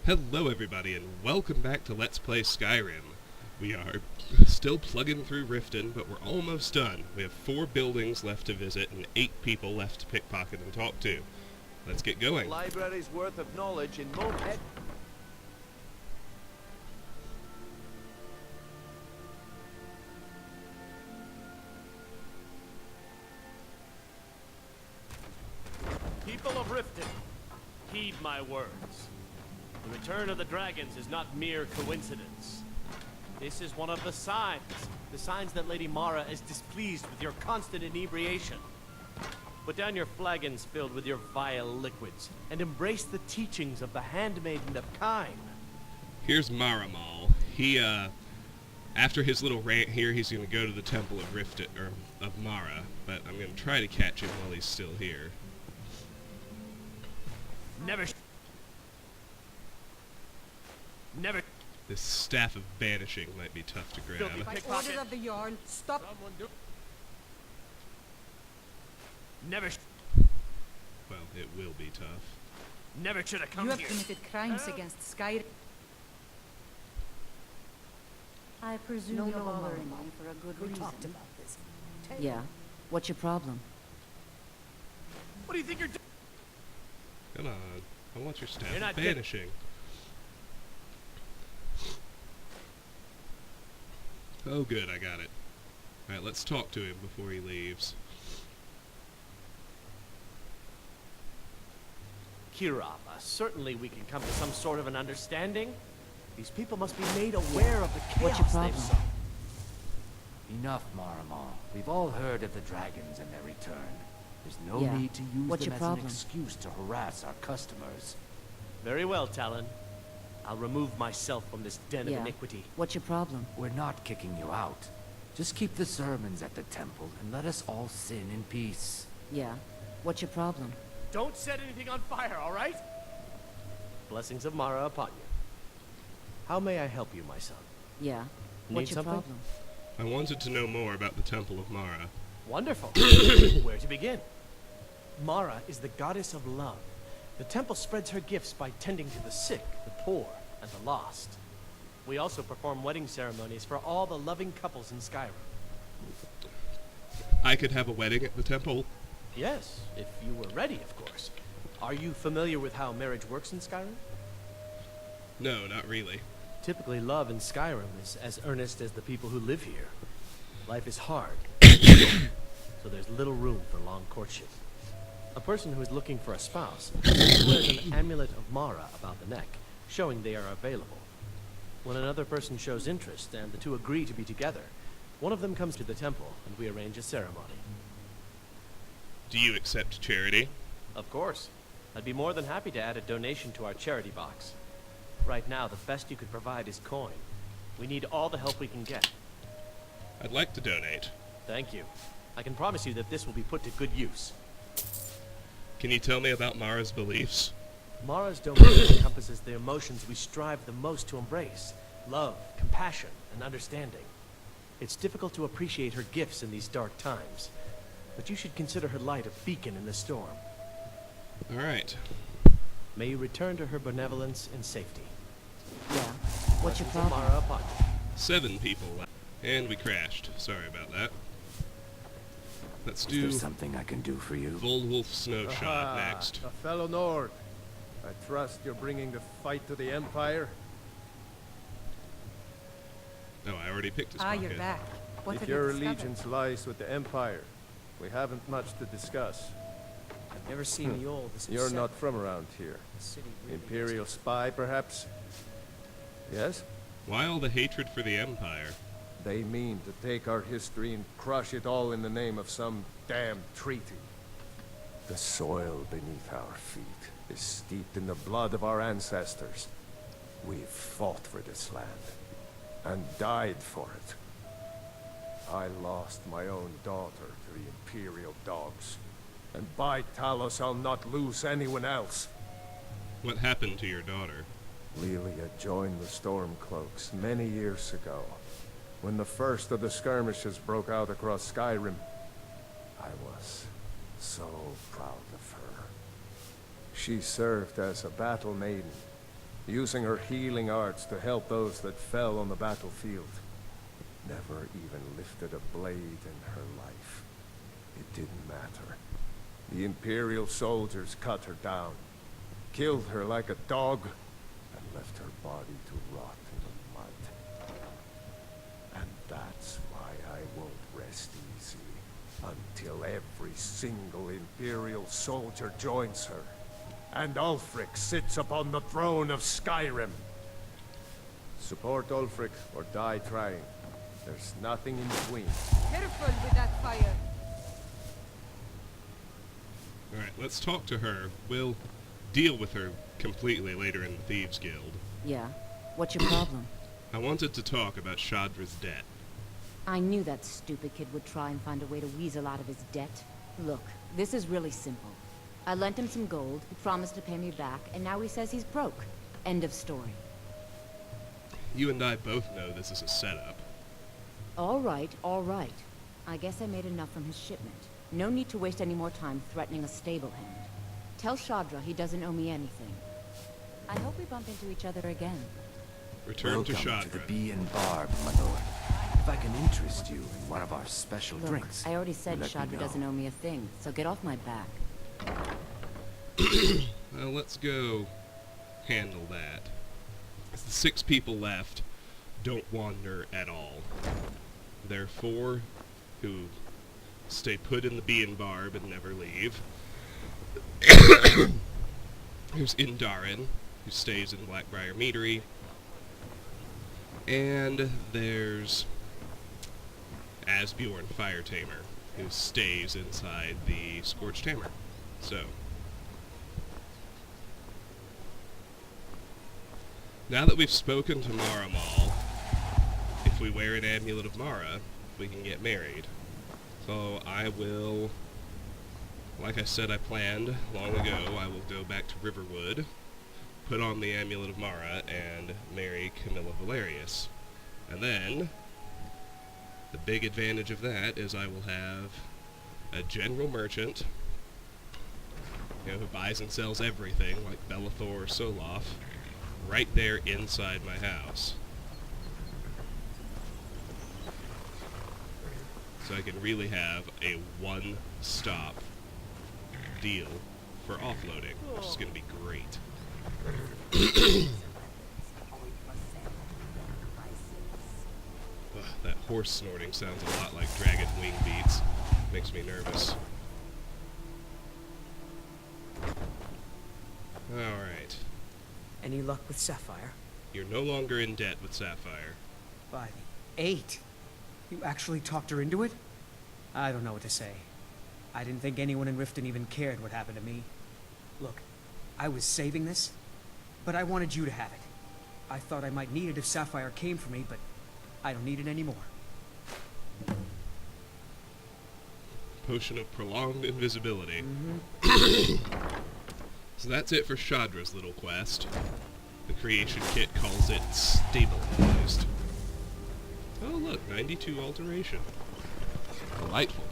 Hello everybody and welcome back to Let's Play Skyrim. We are still plugging through Riften, but we're almost done. We have 4 buildings left to visit and 8 people left to pickpocket and talk to. Let's get going. Library's worth of knowledge in moments. People of Riften, heed my words. The return of the dragons is not mere coincidence. This is one of the signs that Lady Mara is displeased with your constant inebriation. Put down your flagons filled with your vile liquids, and embrace the teachings of the handmaiden of Kine. Here's Maramal. After his little rant here, he's gonna go to the Temple of Riften, or of Mara, but I'm gonna try to catch him while he's still here. Never. This staff of banishing might be tough to grab. By order of the Jarl, stop. Never. Well, it will be tough. Never should have come You have here. committed crimes against Skyrim. I presume you're bothering me for a good reason. Talked about this. Yeah. What's your problem? What do you think you're doing? Come on. I want your staff You're of not banishing. Oh good, I got it. Alright, let's talk to him before he leaves. Kirava, certainly we can come to some sort of an understanding. These people must be made aware of the What's your chaos problem? they've sown. Enough, Maramal. We've all heard of the dragons and their return. There's no Yeah. need to use What's them your as problem? an excuse to harass our customers. Very well, Talon. I'll remove myself from this den of Yeah. iniquity. What's your problem? We're not kicking you out. Just keep the sermons at the temple and let us all sin in peace. Yeah. What's your problem? Don't set anything on fire, all right? Blessings of Mara upon you. How may I help you, my son? Yeah. Need What's your something? problem? I wanted to know more about the Temple of Mara. Wonderful. Where to begin? Mara is the goddess of love. The temple spreads her gifts by tending to the sick, the poor, and the lost. We also perform wedding ceremonies for all the loving couples in Skyrim. I could have a wedding at the temple? Yes, if you were ready, of course. Are you familiar with how marriage works in Skyrim? No, not really. Typically, love in Skyrim is as earnest as the people who live here. Life is hard, so there's little room for long courtship. A person who is looking for a spouse wears an amulet of Mara about the neck, showing they are available. When another person shows interest and the two agree to be together, one of them comes to the temple and we arrange a ceremony. Do you accept charity? Of course. I'd be more than happy to add a donation to our charity box. Right now, the best you could provide is coin. We need all the help we can get. I'd like to donate. Thank you. I can promise you that this will be put to good use. Can you tell me about Mara's beliefs? Mara's domain encompasses the emotions we strive the most to embrace: love, compassion, and understanding. It's difficult to appreciate her gifts in these dark times, but you should consider her light a beacon in the storm. Alright. May you return to her benevolence in safety. Yeah. What's your Blessings of problem? Mara upon you. 7 people left. And we crashed. Sorry about that. Let's Is do there something I can do for you? Volwolf Snowshot next. A fellow Nord. I trust you're bringing the fight to the Empire. Oh, I already picked his Ah, pocket. you're back. What If have your you discovered? allegiance lies with the Empire, we haven't much to discuss. I've never seen the old this You're upset. not from around here. The city really Imperial spy, perhaps? Yes? Why all the hatred for the Empire? They mean to take our history and crush it all in the name of some damn treaty. The soil beneath our feet is steeped in the blood of our ancestors. We've fought for this land and died for it. I lost my own daughter to the Imperial dogs. And by Talos, I'll not lose anyone else. What happened to your daughter? Lelia joined the Stormcloaks many years ago, when the first of the skirmishes broke out across Skyrim. I was so proud of her. She served as a battle maiden, using her healing arts to help those that fell on the battlefield. Never even lifted a blade in her life. It didn't matter. The Imperial soldiers cut her down, killed her like a dog, and left her body to rot in the mud. And that's why I won't rest easy until every single Imperial soldier joins her, and Ulfric sits upon the throne of Skyrim. Support Ulfric or die trying. There's nothing in between. Careful with that fire. Alright, let's talk to her. We'll deal with her completely later in the Thieves Guild. Yeah? What's your problem? I wanted to talk about Shadra's debt. I knew that stupid kid would try and find a way to weasel out of his debt. Look, this is really simple. I lent him some gold, he promised to pay me back, and now he says he's broke. End of story. You and I both know this is a setup. All right, all right. I guess I made enough from his shipment. No need to waste any more time threatening a stable hand. Tell Shadra he doesn't owe me anything. I hope we bump into each other again. Return Welcome to Shadra. to the Bee and Barb, my lord. If I can interest you in one of our special Look, drinks, I already said let me Shadra know. doesn't owe me a thing, so get off my back. Well, let's go handle that. The 6 people left don't wander at all. There are 4 who stay put in the Bee and Barb and never leave. There's Indarin, who stays in Blackbriar Meadery. And there's Asbjorn Firetamer, who stays inside the Scorched Hammer. So, now that we've spoken to Maramal, if we wear an Amulet of Mara, we can get married. So I will, like I said I planned long ago, I will go back to Riverwood, put on the Amulet of Mara, and marry Camilla Valerius. And then, the big advantage of that is I will have a general merchant, who buys and sells everything, like Bellathor or Soloff, right there inside my house. So I can really have a one-stop deal for offloading, which is going to be great. Ugh, that horse snorting sounds a lot like dragon wing beats. Makes me nervous. Alright. Any luck with Sapphire? You're no longer in debt with Sapphire. By the 8. You actually talked her into it? I don't know what to say. I didn't think anyone in Riften even cared what happened to me. Look, I was saving this, but I wanted you to have it. I thought I might need it if Sapphire came for me, but I don't need it anymore. Potion of prolonged invisibility. So that's it for Shadra's little quest. The creation kit calls it stabilized. Oh look, 92 alteration. Delightful.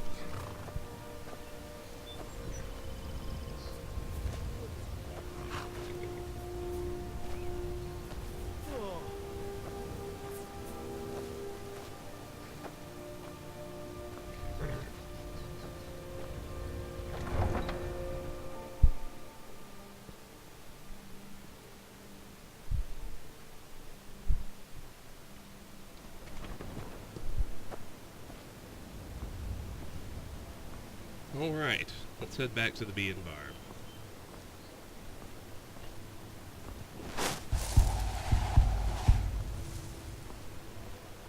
Alright, let's head back to the Bee and Barb.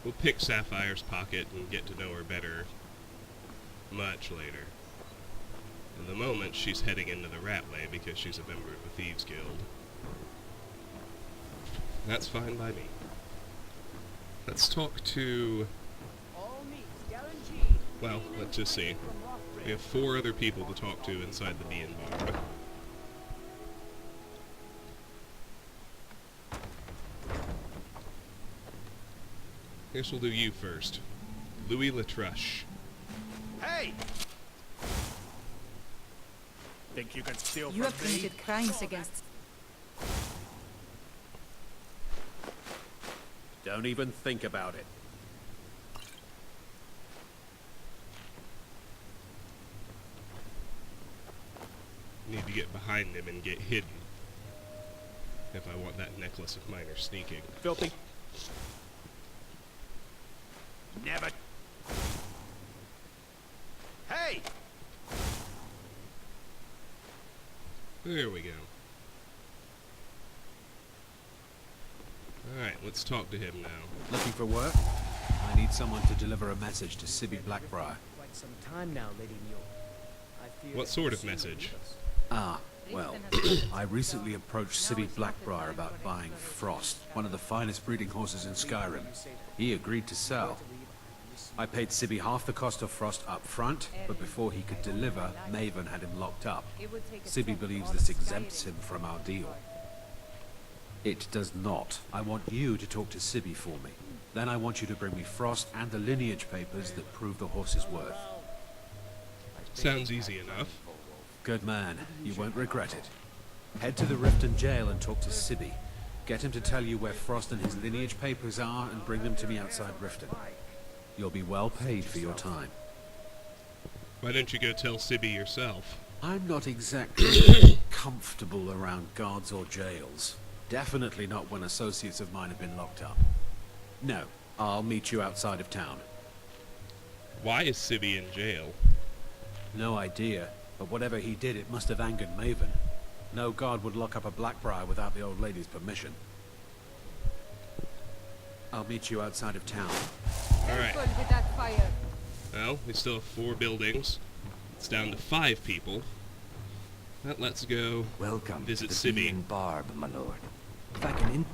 We'll pick Sapphire's pocket and get to know her better much later. In the moment, she's heading into the Ratway because she's a member of the Thieves Guild. That's fine by me. Let's talk to... well, let's just see. We have 4 other people to talk to inside the Bee and Barb. Guess we'll do you first. Louis Latruche. Hey! Think you can steal You from have me? committed crimes against... Don't even think about it. Need to get behind him and get hidden. If I want that necklace of mine or sneaking. Filthy. Never. Hey! There we go. Alright, let's talk to him now. Looking for work? I need someone to deliver a message to Sibby Blackbriar. Quite some time now, Lady Mule. I fear What that sort you'll of soon message? leave us. Ah, well, I recently approached Sibby Blackbriar about buying Frost, one of the finest breeding horses in Skyrim. He agreed to sell. I paid Sibby half the cost of Frost up front, but before he could deliver, Maven had him locked up. Sibby believes this exempts him from our deal. It does not. I want you to talk to Sibby for me. Then I want you to bring me Frost and the lineage papers that prove the horse's worth. Sounds easy enough. Good man. You won't regret it. Head to the Riften jail and talk to Sibby. Get him to tell you where Frost and his lineage papers are and bring them to me outside Riften. You'll be well paid for your time. Why don't you go tell Sibby yourself? I'm not exactly comfortable around guards or jails. Definitely not when associates of mine have been locked up. No, I'll meet you outside of town. Why is Sibby in jail? No idea, but whatever he did, it must have angered Maven. No guard would lock up a Blackbriar without the old lady's permission. I'll meet you outside of town. Alright. Careful with that fire. Well, we still have 4 buildings. It's down to 5 people. But let's go Welcome visit to the Sibby. Bee and Barb, my lord. Back in.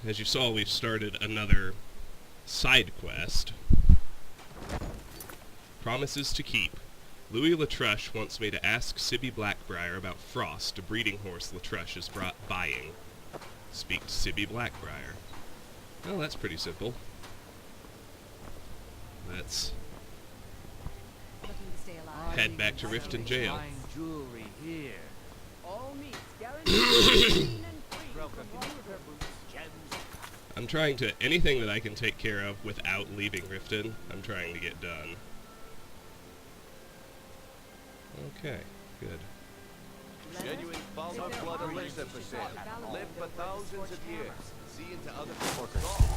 As you saw, we've started another side quest. Promises to keep. Louis Latruche wants me to ask Sibby Blackbriar about Frost, a breeding horse Latruche is buying. Speak to Sibby Blackbriar. Well, that's pretty simple. Let's head back to Riften jail. Fine jewelry here. All meat, guaranteed. I'm trying to, anything that I can take care of without leaving Riften, I'm trying to get done. Okay, good. Genuine Baldur blood elixir for sale. Live for thousands of years. See into other people's thoughts.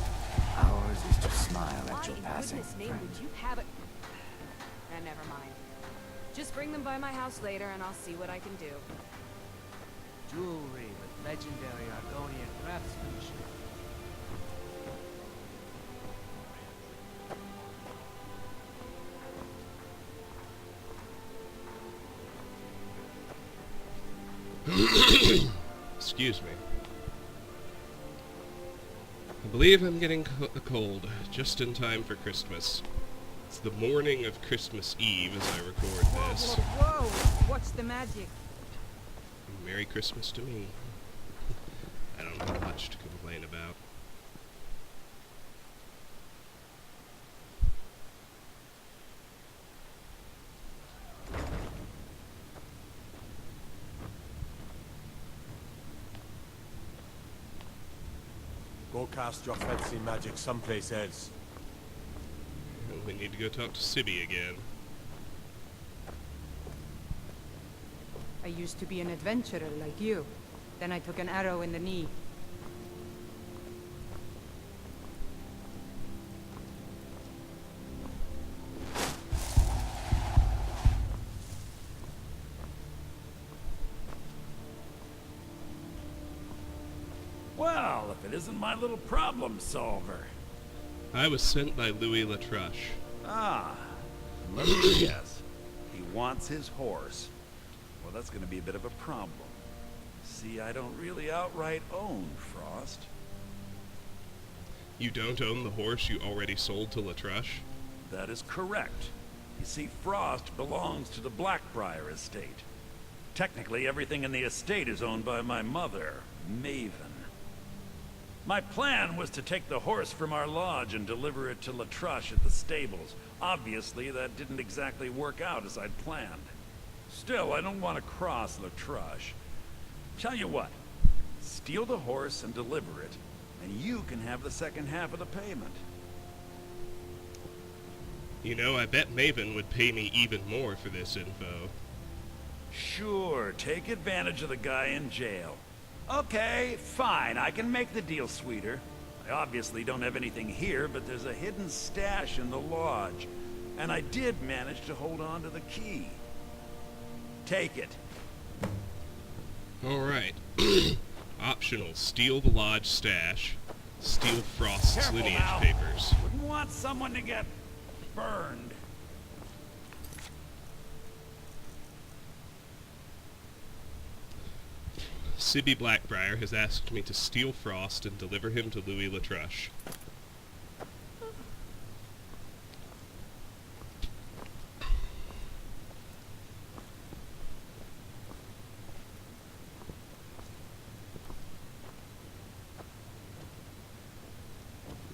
Ours is to smile Why at your in passing, goodness name friend. would you have it? Never mind. Just bring them by my house later and I'll see what I can do. Jewelry with legendary Argonian craftsmanship. Excuse me. I believe I'm getting a cold, just in time for Christmas. It's the morning of Christmas Eve as I record this. Whoa, whoa! What's the magic? Merry Christmas to me. I don't have much to complain about. Go cast your fancy magic someplace else. And we need to go talk to Sibby again. I used to be an adventurer like you. Then I took an arrow in the knee. Well, if it isn't my little problem solver. I was sent by Louis Latruche. Ah, let me guess. He wants his horse. Well, that's going to be a bit of a problem. See, I don't really outright own Frost. You don't own the horse you already sold to Latruche? That is correct. You see, Frost belongs to the Blackbriar estate. Technically, everything in the estate is owned by my mother, Maven. My plan was to take the horse from our lodge and deliver it to Latruche at the stables. Obviously, that didn't exactly work out as I'd planned. Still, I don't want to cross Latruche. Tell you what, Steal the horse and deliver it, and you can have the second half of the payment. You know, I bet Maven would pay me even more for this info. Sure, take advantage of the guy in jail. Okay, fine, I can make the deal sweeter. I obviously don't have anything here, but there's a hidden stash in the lodge. And I did manage to hold on to the key. Take it. Alright. Optional. Steal the lodge stash. Steal Frost's Careful lineage now. papers. Wouldn't want someone to get burned. Sibby Blackbriar has asked me to steal Frost and deliver him to Louis Latruche.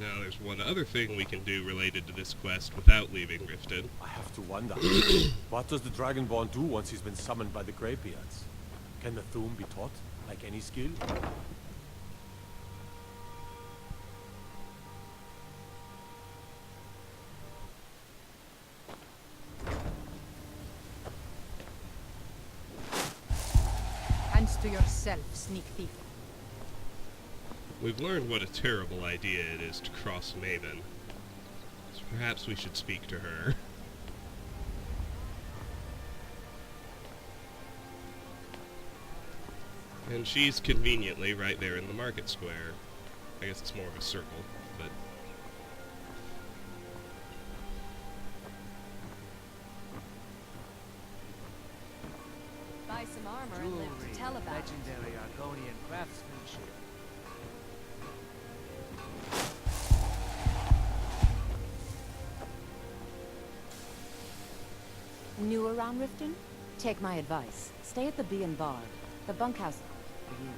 Now, there's one other thing we can do related to this quest without leaving Riften. I have to wonder, what does the Dragonborn do once he's been summoned by the Greybeards? Can the Thum be taught, like any skill? Hands to yourself, sneak thief. We've learned what a terrible idea it is to cross Maven. So perhaps we should speak to her. And she's conveniently right there in the market square. I guess it's more of a circle, but... Buy some armor and live to tell about it. Legendary Argonian craftsmanship. New around Riften? Take my advice. Stay at the Bee and Bard. The bunkhouse for you.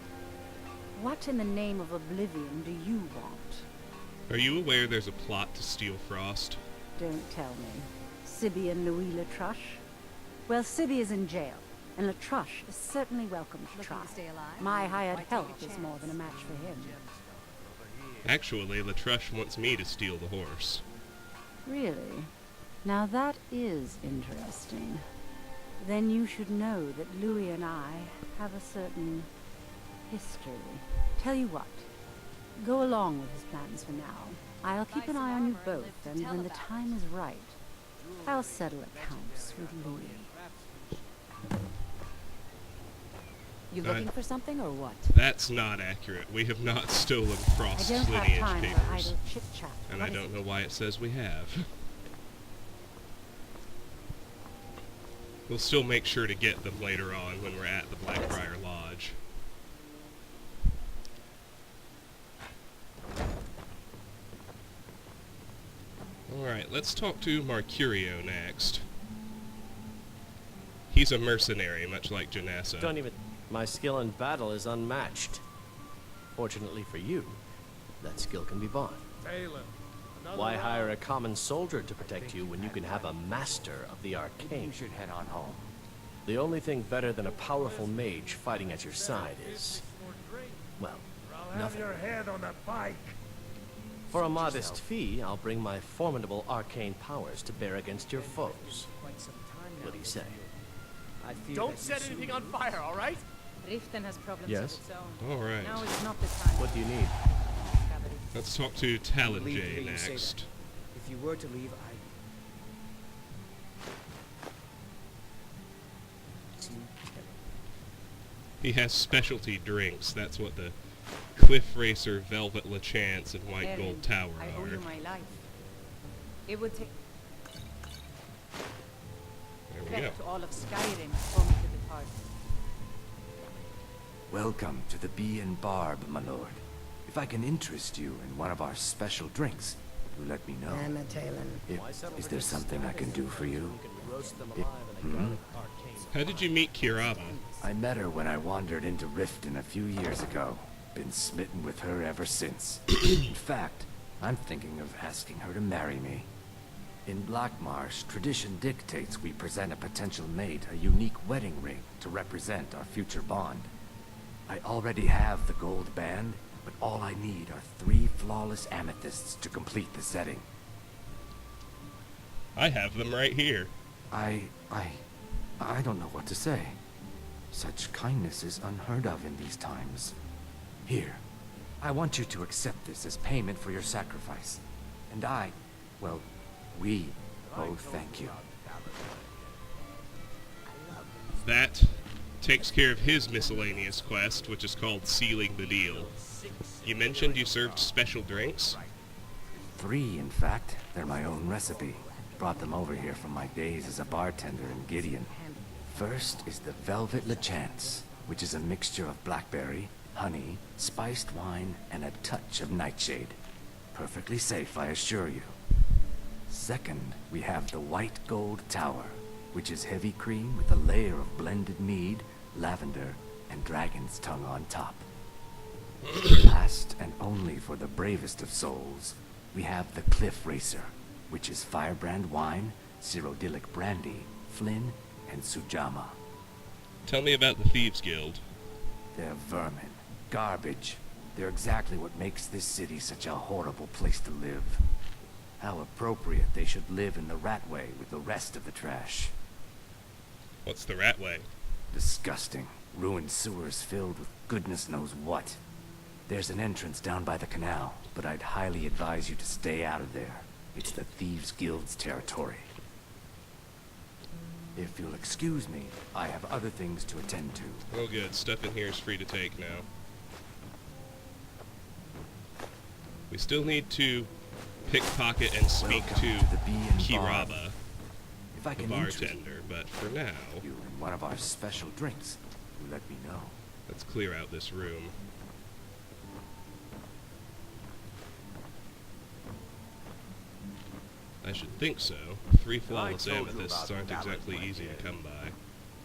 What in the name of oblivion do you want? Are you aware there's a plot to steal Frost? Don't tell me. Sibby and Louis Latruche? Well, Sibby is in jail, and Latruche is certainly welcome to Looking try. to stay alive? My hired Why take help a is chance? more than a match for him. Actually, Latruche wants me to steal the horse. Really? Now that is interesting. Then you should know that Louis and I have a certain history. Tell you what, go along with his plans for now. I'll keep an eye on you both, and when the time is right, I'll settle accounts with Louis. You looking for something or what? That's not accurate. We have not stolen I Frost's don't have lineage time for papers. idle chit-chat. And I don't know why it says we have. We'll still make sure to get them later on when we're at the Blackbriar Lodge. Alright, let's talk to Mercurio next. He's a mercenary, much like Janessa. Don't even... My skill in battle is unmatched. Fortunately for you, that skill can be bought. Why hire a common soldier to protect you when you can have a master of the arcane? You should head on home. The only thing better than a powerful mage fighting at your side is... well, nothing. head on a bike. For a modest fee, I'll bring my formidable arcane powers to bear against your foes. What do you say? Don't set anything on fire, all right? Riften has problems Yes? of its own. Alright, Now is not the time. What do you need? let's talk to Believe Talonjay that you say next. that. If you were to leave, He has specialty drinks. That's what the Cliff Racer, Velvet LeChance, and White Erin, Gold Tower I owe you are. my life. It would take There we go. threat to all of Skyrim for me to depart. Welcome to the Bee and Barb, my lord. If I can interest you in one of our special drinks, do let me know. Is there something I can do for you? How did you meet Kirava? I met her when I wandered into Riften a few years ago. Been smitten with her ever since. In fact, I'm thinking of asking her to marry me. In Blackmarsh, tradition dictates we present a potential mate a unique wedding ring to represent our future bond. I already have the gold band, but all I need are 3 flawless amethysts to complete the setting. I have them right here. I don't know what to say. Such kindness is unheard of in these times. Here, I want you to accept this as payment for your sacrifice. And we both thank you. That takes care of his miscellaneous quest, which is called Sealing the Deal. You mentioned you served special drinks? 3, in fact. They're my own recipe. Brought them over here from my days as a bartender in Gideon. First is the Velvet Lechance, which is a mixture of blackberry, honey, spiced wine, and a touch of nightshade. Perfectly safe, I assure you. Second, we have the White Gold Tower, which is heavy cream with a layer of blended mead, lavender, and dragon's tongue on top. Last and only for the bravest of souls, we have the Cliff Racer, which is firebrand wine, Cyrodiilic brandy, Flynn, and Sujama. Tell me about the Thieves Guild. They're vermin. Garbage. They're exactly what makes this city such a horrible place to live. How appropriate they should live in the Ratway with the rest of the trash. What's the Ratway? Disgusting. Ruined sewers filled with goodness knows what. There's an entrance down by the canal, but I'd highly advise you to stay out of there. It's the Thieves Guild's territory. If you'll excuse me, I have other things to attend to. Oh good, stuff in here is free to take now. We still need to pickpocket and speak Welcome to the Bee and Kiraba, If I the can interest bartender, but for now, you in one of our special drinks, you let me know. let's clear out this room. I should think so. 3 flawless amethysts aren't exactly easy to come by.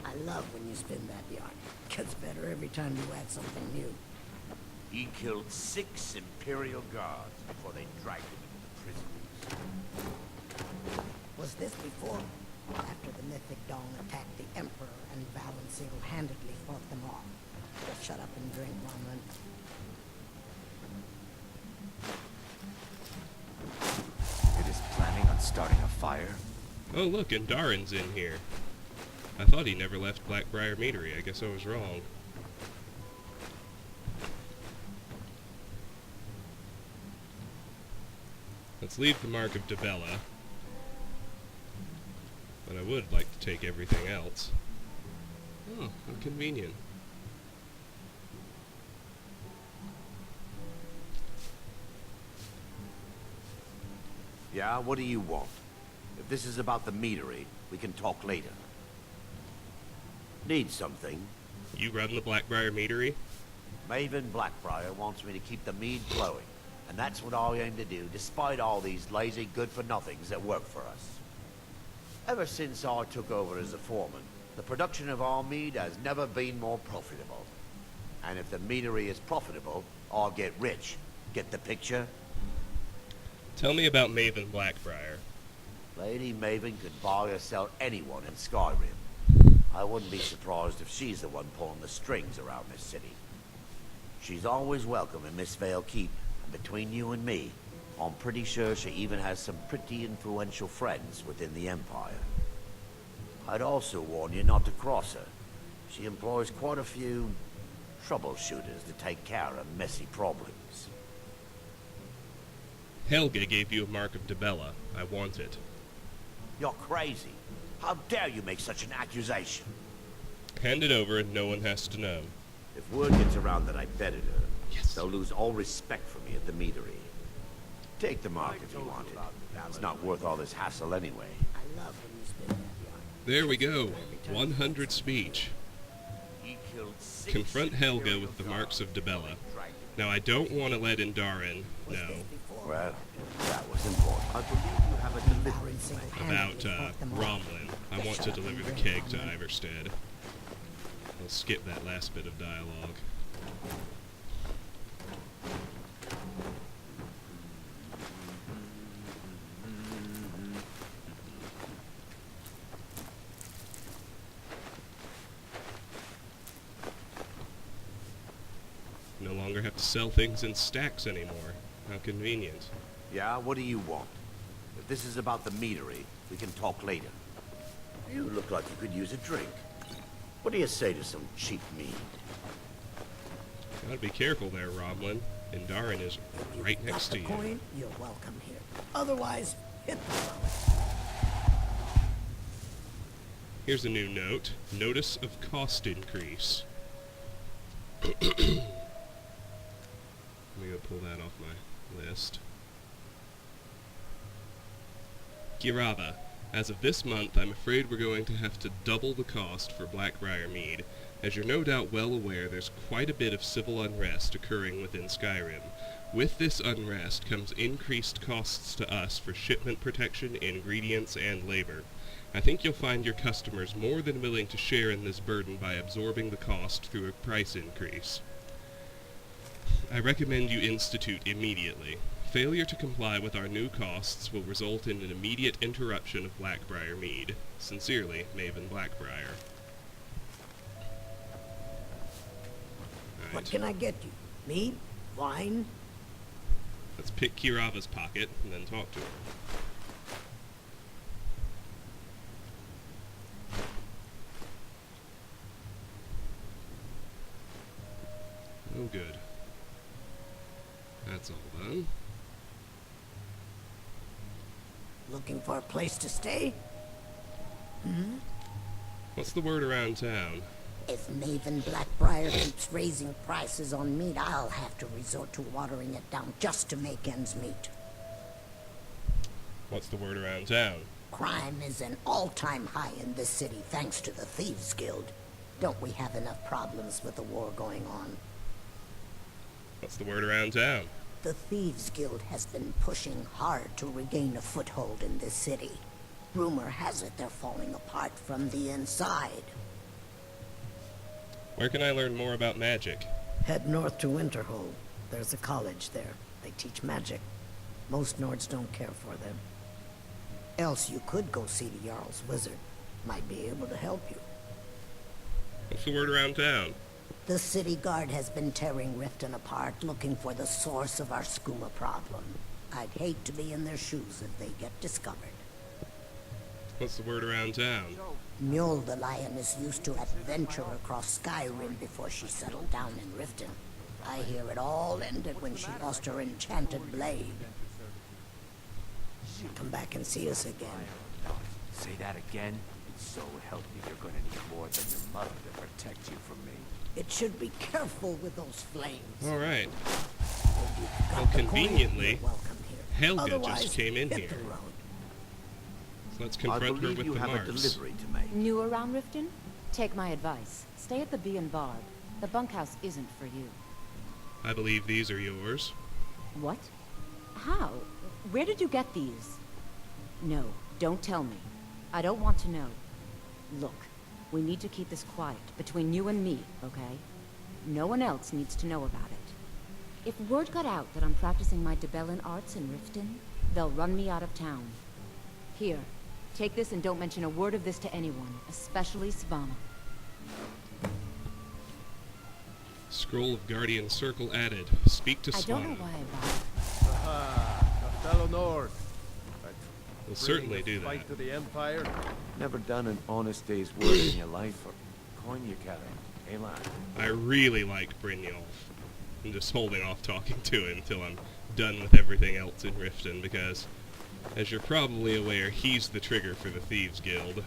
I love when you spin that yarn. Gets better every time you add something new. He killed 6 Imperial guards before they dragged him into the prison. Was this before? After the mythic Dong attacked the Emperor and Valen single-handedly fought them off. Just shut up and drink, Ronlin. It is planning on starting a fire? Oh look, and Darin's in here. I thought he never left Blackbriar Meadery. I guess I was wrong. Let's leave the Mark of Dibella. But I would like to take everything else. Oh, how convenient. Yeah, what do you want? If this is about the meadery, we can talk later. Need something? You run the Blackbriar Meadery? Maven Blackbriar wants me to keep the mead flowing, and that's what I aim to do, despite all these lazy good-for-nothings that work for us. Ever since I took over as a foreman, the production of our mead has never been more profitable. And if the meadery is profitable, I'll get rich. Get the picture? Tell me about Maven Blackbriar. Lady Maven could buy or sell anyone in Skyrim. I wouldn't be surprised if she's the one pulling the strings around this city. She's always welcome in Mistveil Keep, and between you and me, I'm pretty sure she even has some pretty influential friends within the Empire. I'd also warn you not to cross her. She employs quite a few troubleshooters to take care of messy problems. Helga gave you a Mark of Dibella. I want it. You're crazy. How dare you make such an accusation? Hand it over and no one has to know. If word gets around that I betted her, they'll lose all respect for me at the meadery. Take the mark if you want it. It's not worth all this hassle anyway. I love when you spin that yarn. There we go. 100 speech. He killed 6 Confront Helga Imperial with the marks of guards Dibella. before they dragged him. Now I don't want to let in Darin Was know this before? Well, that was important. I believe you have a delivery Valen to make. about single-handedly fought them off. Romlin. I Just want shut to up and deliver the drink, keg to Ronlin. Iverstead. I'll skip that last bit of dialogue. No longer have to sell things in stacks anymore. How convenient. Yeah, what do you want? If this is about the meadery, we can talk later. You look like you could use a drink. What do you say to some cheap mead? Gotta be careful there, Roblin. Indarin is right next to you. Coin, you're welcome here. Otherwise, hit the road. Here's a new note. Notice of cost increase. Let me go pull that off my list. Kirava. As of this month, I'm afraid we're going to have to double the cost for Blackbriar Mead. As you're no doubt well aware, there's quite a bit of civil unrest occurring within Skyrim. With this unrest comes increased costs to us for shipment protection, ingredients, and labor. I think you'll find your customers more than willing to share in this burden by absorbing the cost through a price increase. I recommend you institute immediately. Failure to comply with our new costs will result in an immediate interruption of Blackbriar Mead. Sincerely, Maven Blackbriar. What can I get you? Meat? Wine? Let's pick Kirava's pocket and then talk to her. Oh, good. That's all done. Looking for a place to stay? What's the word around town? If Maven Blackbriar keeps raising prices on meat, I'll have to resort to watering it down just to make ends meet. What's the word around town? Crime is an all-time high in this city thanks to the Thieves Guild. Don't we have enough problems with the war going on? What's the word around town? The Thieves Guild has been pushing hard to regain a foothold in this city. Rumor has it they're falling apart from the inside. Where can I learn more about magic? Head north to Winterhold. There's a college there. They teach magic. Most Nords don't care for them. Else you could go see the Jarl's wizard. Might be able to help you. What's the word around town? The city guard has been tearing Riften apart, looking for the source of our skooma problem. I'd hate to be in their shoes if they get discovered. What's the word around town? Mjol the Lioness used to adventure across Skyrim before she settled down in Riften. I hear it all ended when she lost her enchanted blade. Come back and see us again. Say that again? So help me, you're gonna need more than your mother to protect you from me. It should be careful with those flames. All right. Got Well, the coin? conveniently, You're welcome here. Helga Otherwise, just came in hit here. the road. So let's I confront her believe with you the have a marks. delivery to make. New around Riften? Take my advice. Stay at the Bee and Barb. The bunkhouse isn't for you. I believe these are yours. What? How? Where did you get these? No, don't tell me. I don't want to know. Look, we need to keep this quiet, between you and me, okay? No one else needs to know about it. If word got out that I'm practicing my Debellan arts in Riften, they'll run me out of town. Here, take this and don't mention a word of this to anyone, especially Savannah. Scroll of Guardian Circle added. Speak to I don't know Swan. why I bought it. A fellow Nord. We'll certainly do that. Fight to the Empire. Never done an honest day's work in your life, or coin you carry. Ain't lying. I really like Brynjolf. I'm just holding off talking to him until I'm done with everything else in Riften, because, as you're probably aware, he's the trigger for the Thieves Guild.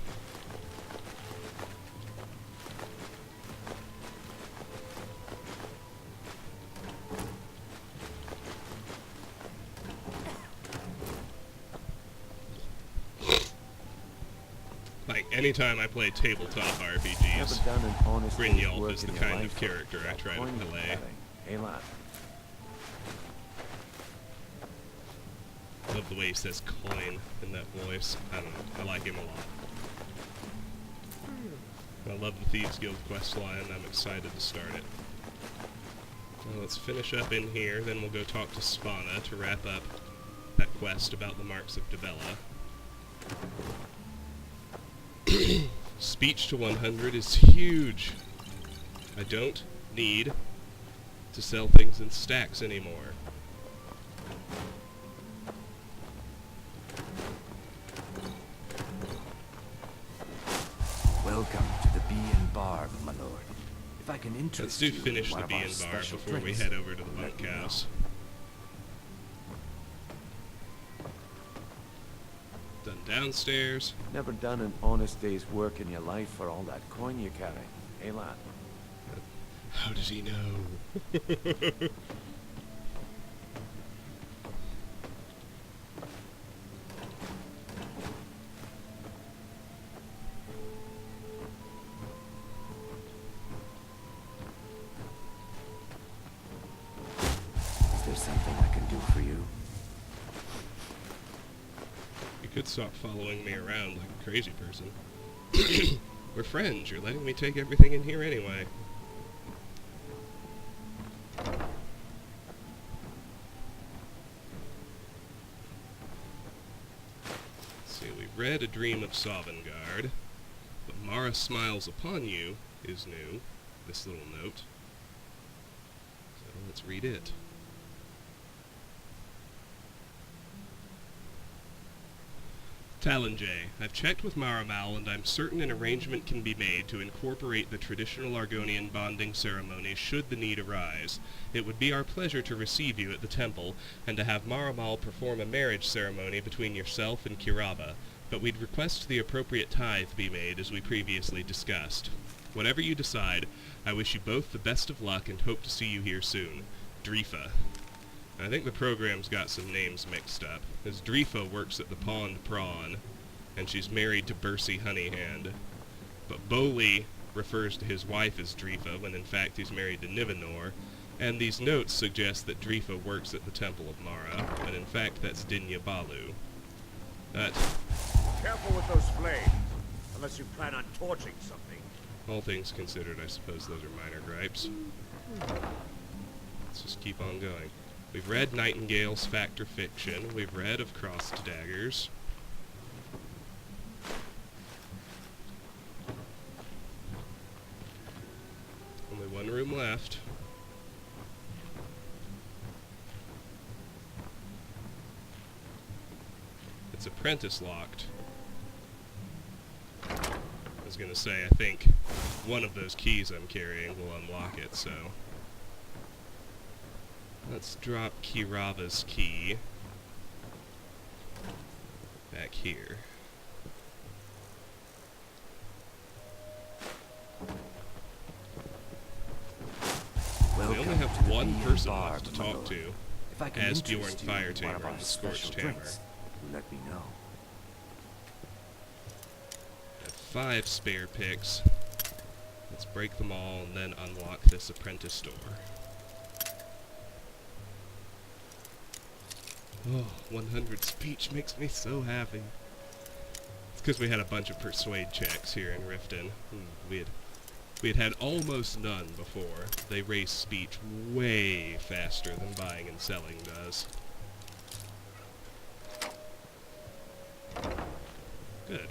Like, anytime I play tabletop Never RPGs, done an honest day's Brynjolf work is in the your kind life, of or character I try to coin you play. carry. Ain't lying. I love the way he says coin in that voice. I don't know. I like him a lot. I love the Thieves Guild quest line. I'm excited to start it. Well, let's finish up in here, then we'll go talk to Spana to wrap up that quest about the marks of Debella. Speech to 100 is huge. I don't need to sell things in stacks anymore. Welcome to the Bee and Barb, my lord. If I can interest Let's do you finish in one the of Bee our and Barb special before we drinks, head over to the let me know. bunkhouse. Done downstairs. Never done an honest day's work in your life for all that coin you carry, eh, lad? How does he know? Is there something I can do for you? You could stop following me around like a crazy person. We're friends. You're letting me take everything in here anyway. See, we've read A Dream of Sovngarde, but Mara Smiles Upon You is new. This little note. So let's read it. Talonjay, I've checked with Maramal and I'm certain an arrangement can be made to incorporate the traditional Argonian bonding ceremony should the need arise. It would be our pleasure to receive you at the temple and to have Maramal perform a marriage ceremony between yourself and Kirava, but we'd request the appropriate tithe be made as we previously discussed. Whatever you decide, I wish you both the best of luck and hope to see you here soon. Drifa. I think the program's got some names mixed up, as Drifa works at the Pond Prawn, and she's married to Bercy Honeyhand. But Boli refers to his wife as Drifa, when in fact he's married to Nivanor, and these notes suggest that Drifa works at the Temple of Mara, when in fact that's Dinya Balu. Careful with those flames, unless you plan on torching something. All things considered, I suppose those are minor gripes. Let's just keep on going. We've read Nightingale's Fact or Fiction. We've read of Crossed Daggers. Only one room left. It's apprentice locked. I was gonna say, I think one of those keys I'm carrying will unlock it, so... Let's drop Kirava's key back here. We only have one person left to talk to, as Bjorn Firetamer and the Scorched Hammer. Let me know. Have 5 spare picks. Let's break them all and then unlock this apprentice door. Oh, 100 speech makes me so happy. It's because we had a bunch of persuade checks here in Riften. We had almost none before. They raise speech way faster than buying and selling does. Good.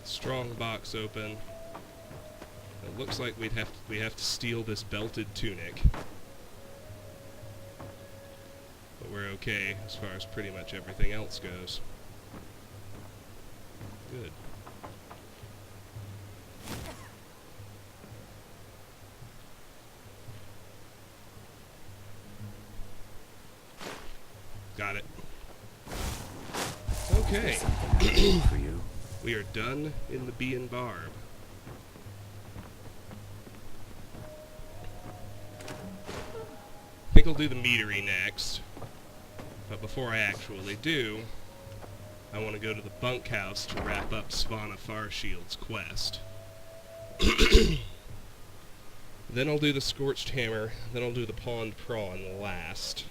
Strong box open. It looks like we have to steal this belted tunic. But we're okay as far as pretty much everything else goes. Good. Got it. Okay. For you. We are done in the Bee and Barb. I think I'll do the meadery next. But before I actually do, I want to go to the bunkhouse to wrap up Svanna Farshield's quest. Then I'll do the Scorched Hammer, then I'll do the Pond Prawn last.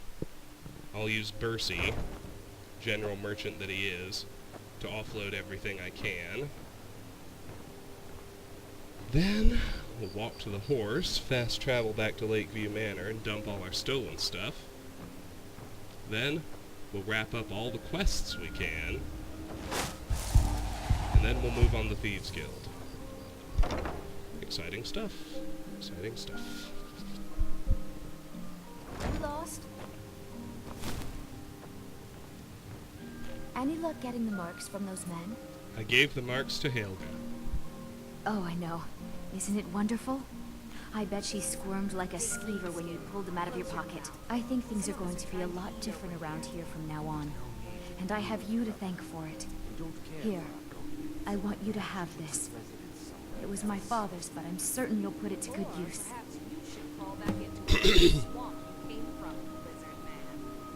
I'll use Bercy, general merchant that he is, to offload everything I can. Then we'll walk to the horse, fast travel back to Lakeview Manor, and dump all our stolen stuff. Then, we'll wrap up all the quests we can, and then we'll move on to Thieves Guild. Exciting stuff. Exciting stuff. You lost? Any luck getting the marks from those men? I gave the marks to Helga. Oh, I know. Isn't it wonderful? I bet she squirmed like a skeever when you pulled them out of your pocket. I think things are going to be a lot different around here from now on. And I have you to thank for it. Here, I want you to have this. It was my father's, but I'm certain you'll put it to good use.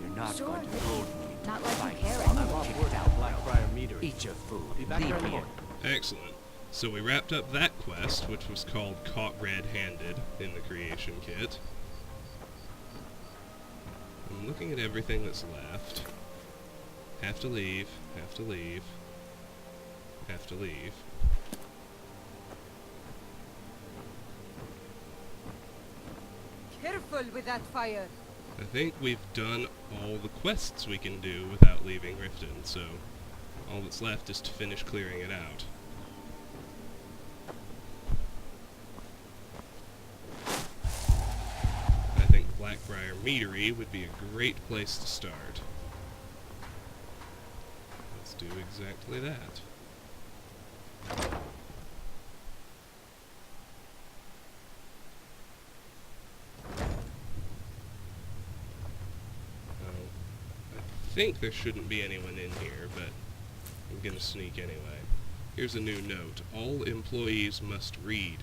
You're not Sure. going to hold me. Not like you care I'm anyway. kicked out. Blackbriar Meadery. Eat your food. Be back Leave there in the here. morning. Excellent. So we wrapped up that quest, which was called Caught Red-Handed in the Creation Kit. I'm looking at everything that's left. Have to leave, have to leave, have to leave. Careful with that fire. I think we've done all the quests we can do without leaving Riften, so all that's left is to finish clearing it out. I think Blackbriar Meadery would be a great place to start. Let's do exactly that. I think there shouldn't be anyone in here, but I'm gonna sneak anyway. Here's a new note. All employees must read.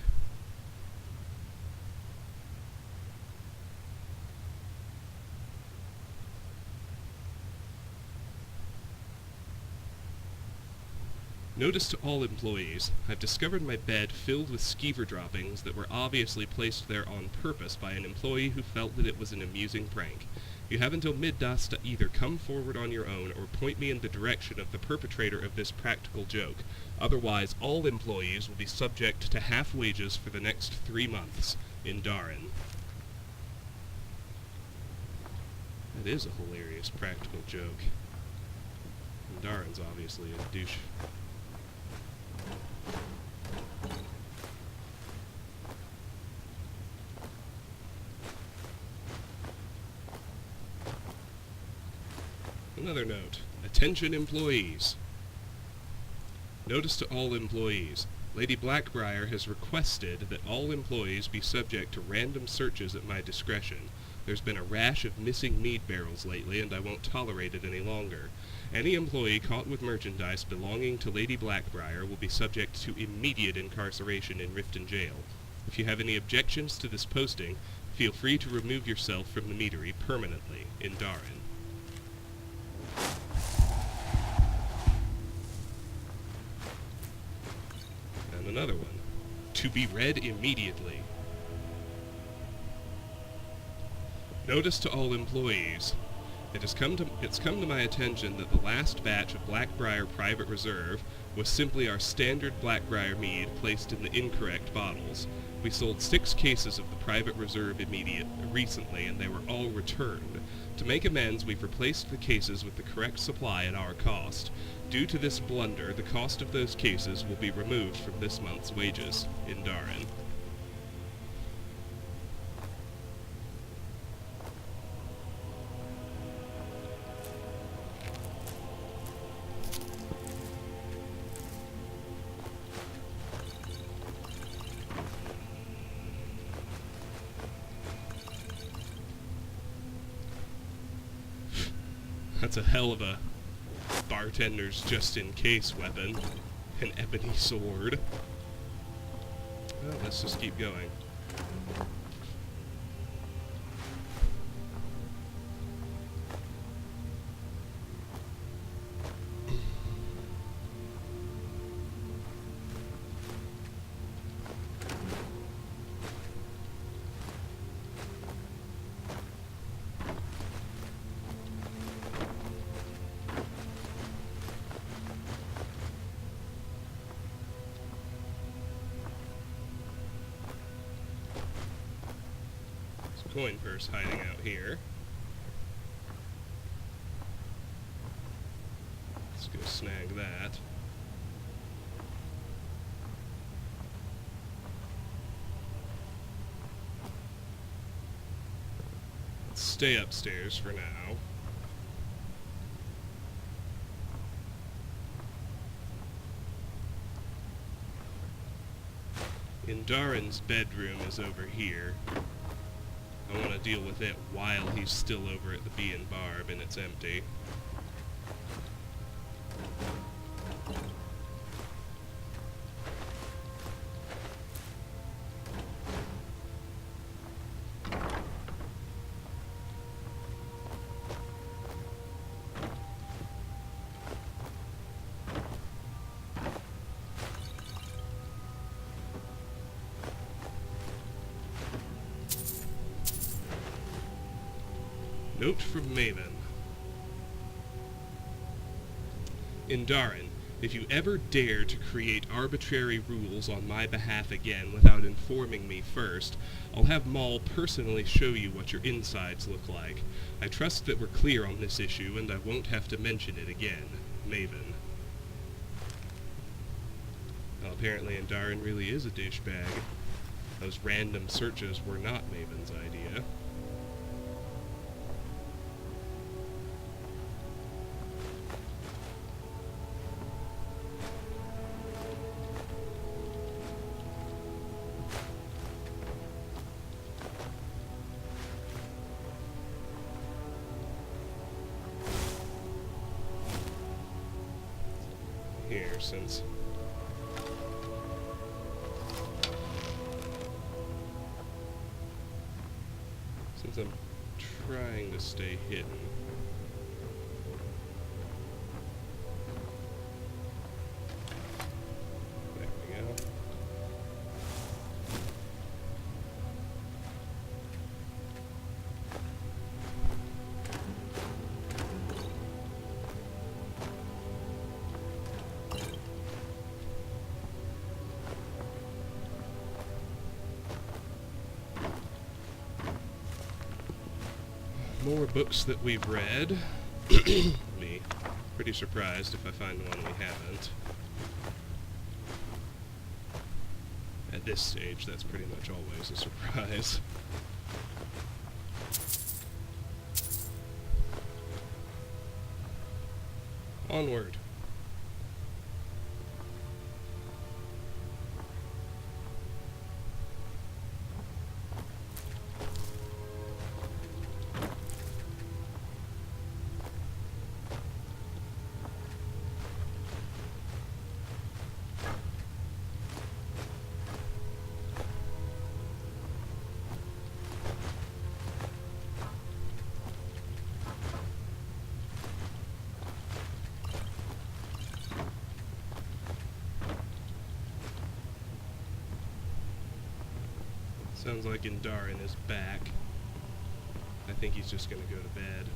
Notice to all employees, I've discovered my bed filled with skeever droppings that were obviously placed there on purpose by an employee who felt that it was an amusing prank. You have until middusk to either come forward on your own or point me in the direction of the perpetrator of this practical joke. Otherwise, all employees will be subject to half wages for the next 3 months in Darin. That is a hilarious practical joke. And Darin's obviously a douche. Another note. Attention employees. Notice to all employees. Lady Blackbriar has requested that all employees be subject to random searches at my discretion. There's been a rash of missing mead barrels lately, and I won't tolerate it any longer. Any employee caught with merchandise belonging to Lady Blackbriar will be subject to immediate incarceration in Riften jail. If you have any objections to this posting, feel free to remove yourself from the meadery permanently in Darin. And another one. To be read immediately. Notice to all employees. It's come to my attention that the last batch of Blackbriar Private Reserve was simply our standard Blackbriar mead placed in the incorrect bottles. We sold 6 cases of the Private Reserve recently, and they were all returned. To make amends, we've replaced the cases with the correct supply at our cost. Due to this blunder, the cost of those cases will be removed from this month's wages in Darin. That's a hell of a bartender's just-in-case weapon. An ebony sword. Well, let's just keep going. coin purse hiding out here. Let's go snag that. Let's stay upstairs for now. Indarin's bedroom is over here. I want to deal with it while he's still over at the Bee and Barb and it's empty. Note from Maven. Indarin, if you ever dare to create arbitrary rules on my behalf again without informing me first, I'll have Maul personally show you what your insides look like. I trust that we're clear on this issue, and I won't have to mention it again. Maven. Well, apparently Indarin really is a douchebag. Those random searches were not Maven's idea. Here, since I'm trying to stay hidden. There we go. More books that we've read. Be pretty surprised if I find one we haven't. At this stage, that's pretty much always a surprise. Onward. Sounds like Indarin is back. I think he's just gonna go to bed.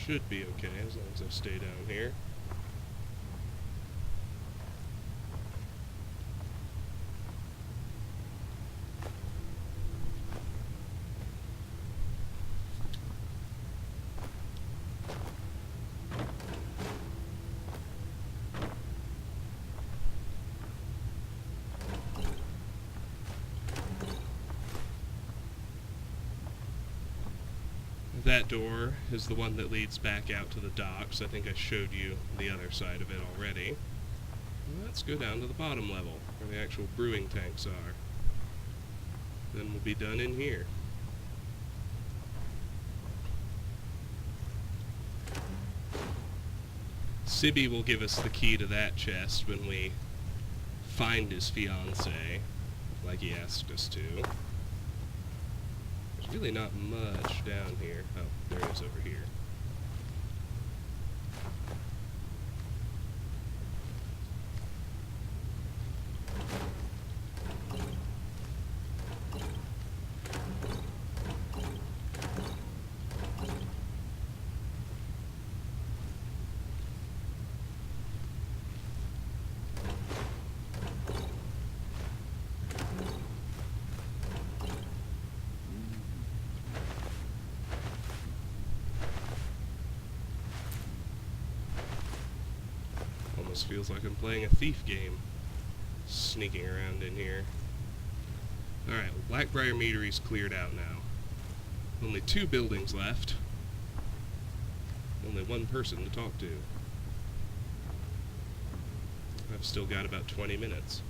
Should be okay as long as I stay down here. That door is the one that leads back out to the docks. I think I showed you the other side of it already. Let's go down to the bottom level, where the actual brewing tanks are. Then we'll be done in here. Sibby will give us the key to that chest when we find his fiancée, like he asked us to. There's really not much down here. Oh, there it is over here. Almost feels like I'm playing a thief game. Sneaking around in here. Alright, well, Blackbriar Meadery's cleared out now. Only 2 buildings left. Only 1 person to talk to. I've still got about 20 minutes.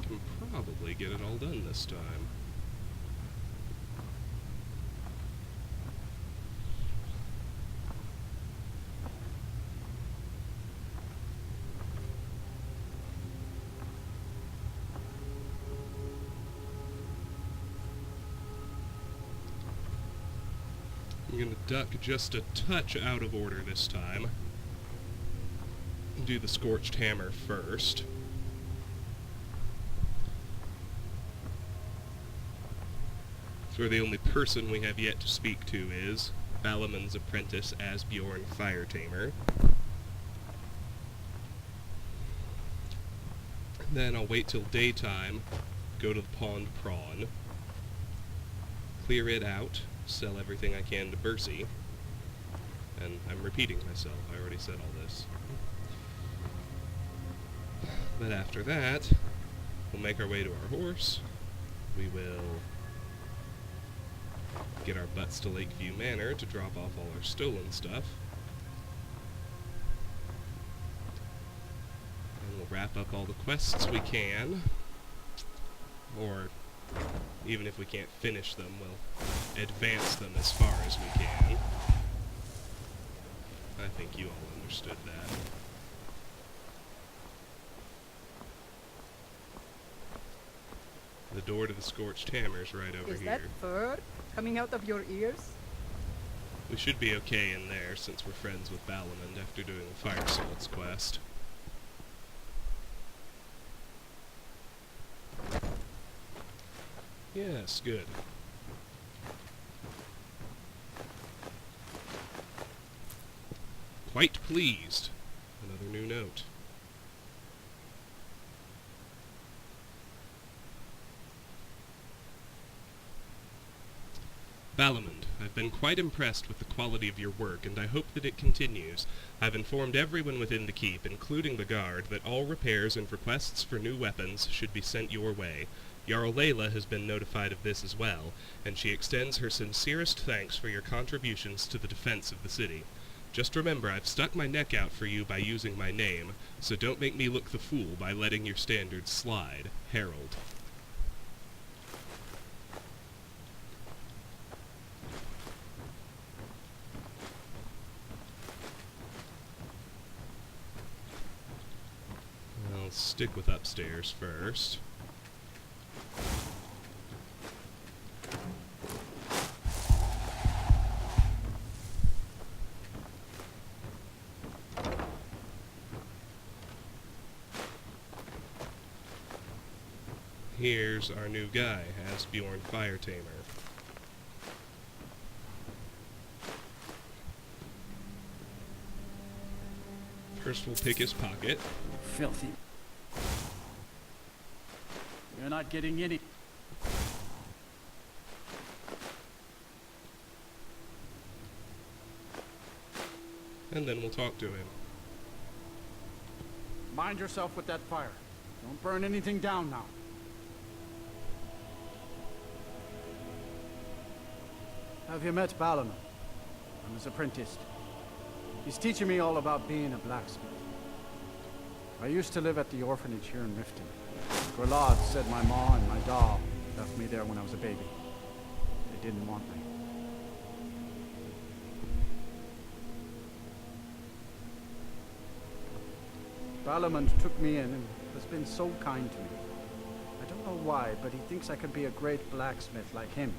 Can probably get it all done this time. I'm gonna duck just a touch out of order this time. Do the Scorched Hammer first. So where the only person we have yet to speak to is Balamon's apprentice Asbjorn Firetamer. Then I'll wait till daytime, go to the Pond Prawn, clear it out, sell everything I can to Bercy, and I'm repeating myself, I already said all this. But after that, we'll make our way to our horse, we will get our butts to Lakeview Manor to drop off all our stolen stuff, and we'll wrap up all the quests we can, or even if we can't finish them, we'll advance them as far as we can. I think you all understood that. The door to the Scorched Hammer's right over Is here. that fur coming out of your ears? We should be okay in there since we're friends with Balamond after doing the Fire Salts quest. Yes, good. Quite pleased. Another new note. Balamond, I've been quite impressed with the quality of your work, and I hope that it continues. I've informed everyone within the keep, including the guard, that all repairs and requests for new weapons should be sent your way. Jarl Layla has been notified of this as well, and she extends her sincerest thanks for your contributions to the defense of the city. Just remember, I've stuck my neck out for you by using my name, so don't make me look the fool by letting your standards slide. Harold. I'll stick with upstairs first. Here's our new guy, Asbjorn Firetamer. First we'll pick his pocket. Filthy. You're not getting any. And then we'll talk to him. Mind yourself with that fire. Don't burn anything down now. Have you met Balamon? I'm his apprentice. He's teaching me all about being a blacksmith. I used to live at the orphanage here in Riften. Grelad said my ma and my da left me there when I was a baby. They didn't want me. Balamond took me in and has been so kind to me. I don't know why, but he thinks I could be a great blacksmith like him.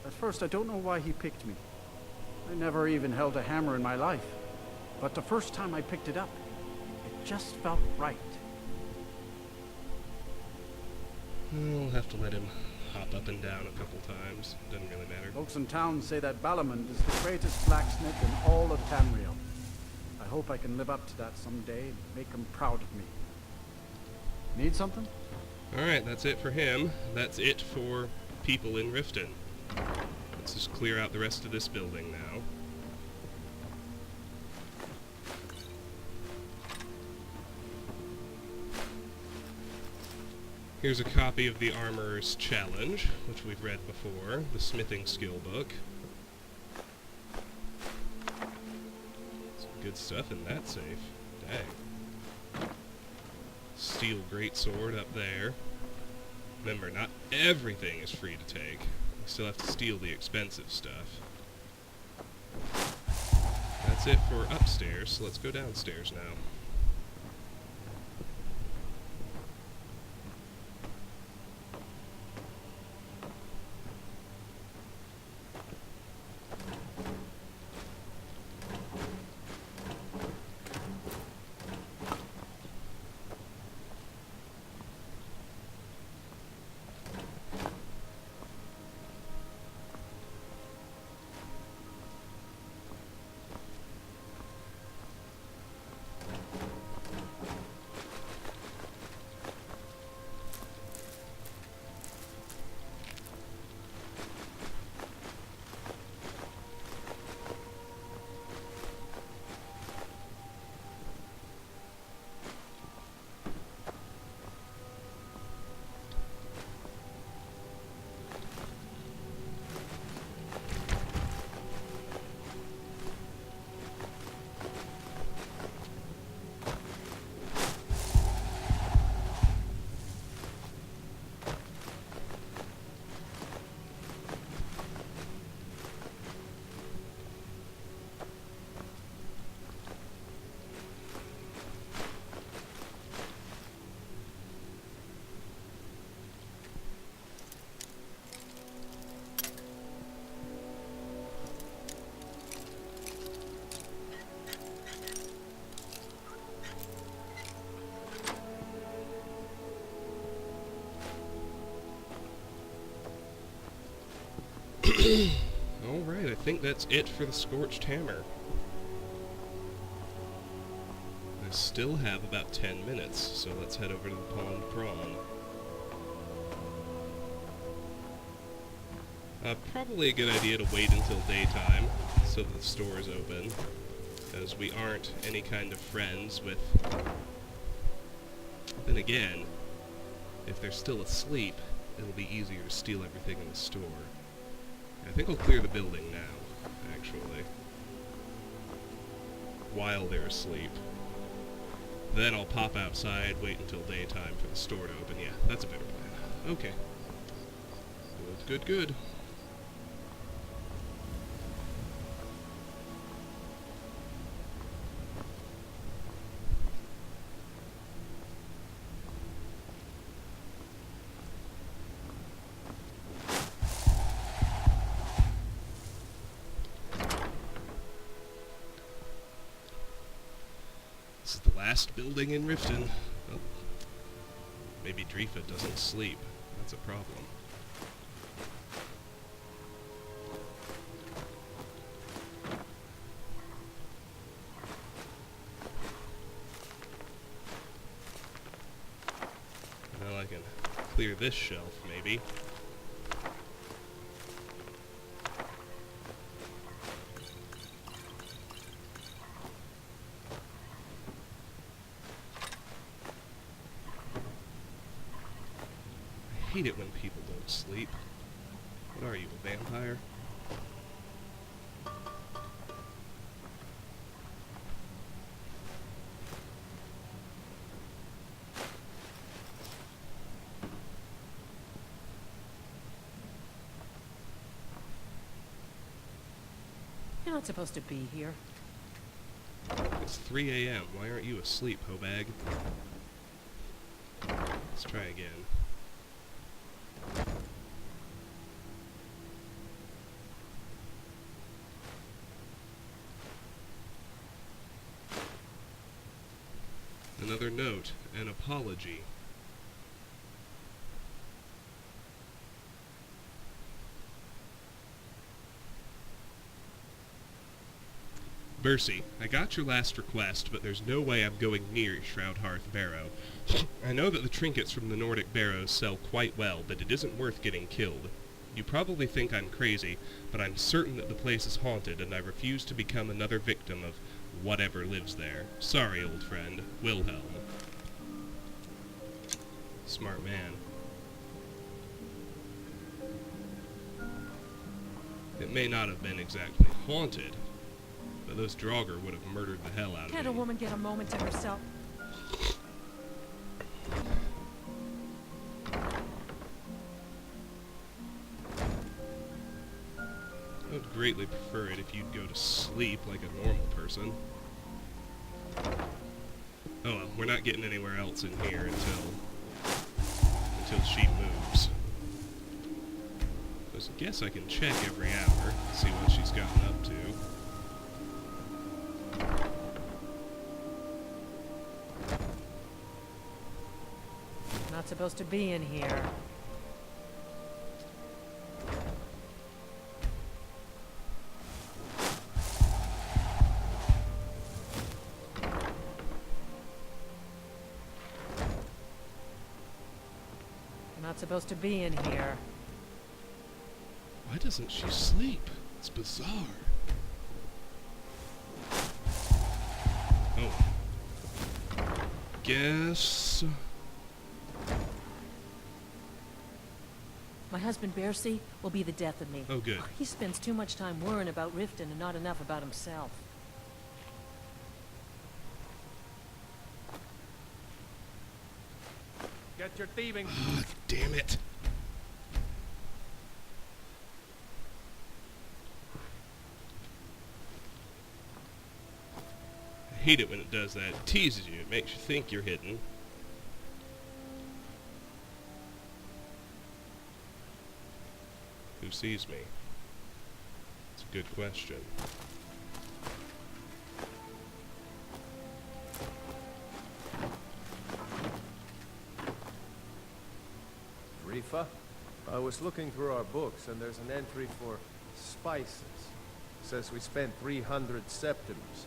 At first, I don't know why he picked me. I never even held a hammer in my life. But the first time I picked it up, it just felt right. We'll have to let him hop up and down a couple times. Doesn't really matter. Folks in town say that Balamond is the greatest blacksmith in all of Tamriel. I hope I can live up to that someday and make him proud of me. Need something? Alright, that's it for him. That's it for people in Riften. Let's just clear out the rest of this building now. Here's a copy of the Armorer's Challenge, which we've read before, the smithing skill book. Some good stuff in that safe. Dang. Steel greatsword up there. Remember, not everything is free to take. You still have to steal the expensive stuff. That's it for upstairs, so let's go downstairs now. Alright, I think that's it for the Scorched Hammer. I still have about 10 minutes, so let's head over to the Pond Prawn. Probably a good idea to wait until daytime, so that the store is open, because we aren't any kind of friends with... Then again, if they're still asleep, it'll be easier to steal everything in the store. I think I'll clear the building now, actually. While they're asleep. Then I'll pop outside, wait until daytime for the store to open. Yeah, that's a better plan. Okay. Good, good, good. This is the last building in Riften. Oh. Maybe Drifa doesn't sleep. That's a problem. Well, I can clear this shelf, maybe. I hate it when people don't sleep. What are you, a vampire? You're not supposed to be here. It's 3 a.m. Why aren't you asleep, Hobag? Let's try again. Another note, an apology. Bercy, I got your last request, but there's no way I'm going near Shroudhearth Barrow. I know that the trinkets from the Nordic barrows sell quite well, but it isn't worth getting killed. You probably think I'm crazy, but I'm certain that the place is haunted, and I refuse to become another victim of whatever lives there. Sorry, old friend. Wilhelm. Smart man. It may not have been exactly haunted, but those Draugr would have murdered the hell out of Can't me. a woman get a moment to herself? I would greatly prefer it if you'd go to sleep like a normal person. Oh well, we're not getting anywhere else in here until she moves. So I guess I can check every hour, see what she's gotten up to. Not supposed to be in here. Not supposed to be in here. Why doesn't she sleep? It's bizarre. Oh. Guess... My husband, Bercy, will be the death of me. Oh, good. He spends too much time worrying about Riften and not enough about himself. Get your thieving. Ah, damn it. I hate it when it does that. It teases you. It makes you think you're hidden. Who sees me? It's a good question. Rifa? I was looking through our books, and there's an entry for spices. Says we spent 300 septims.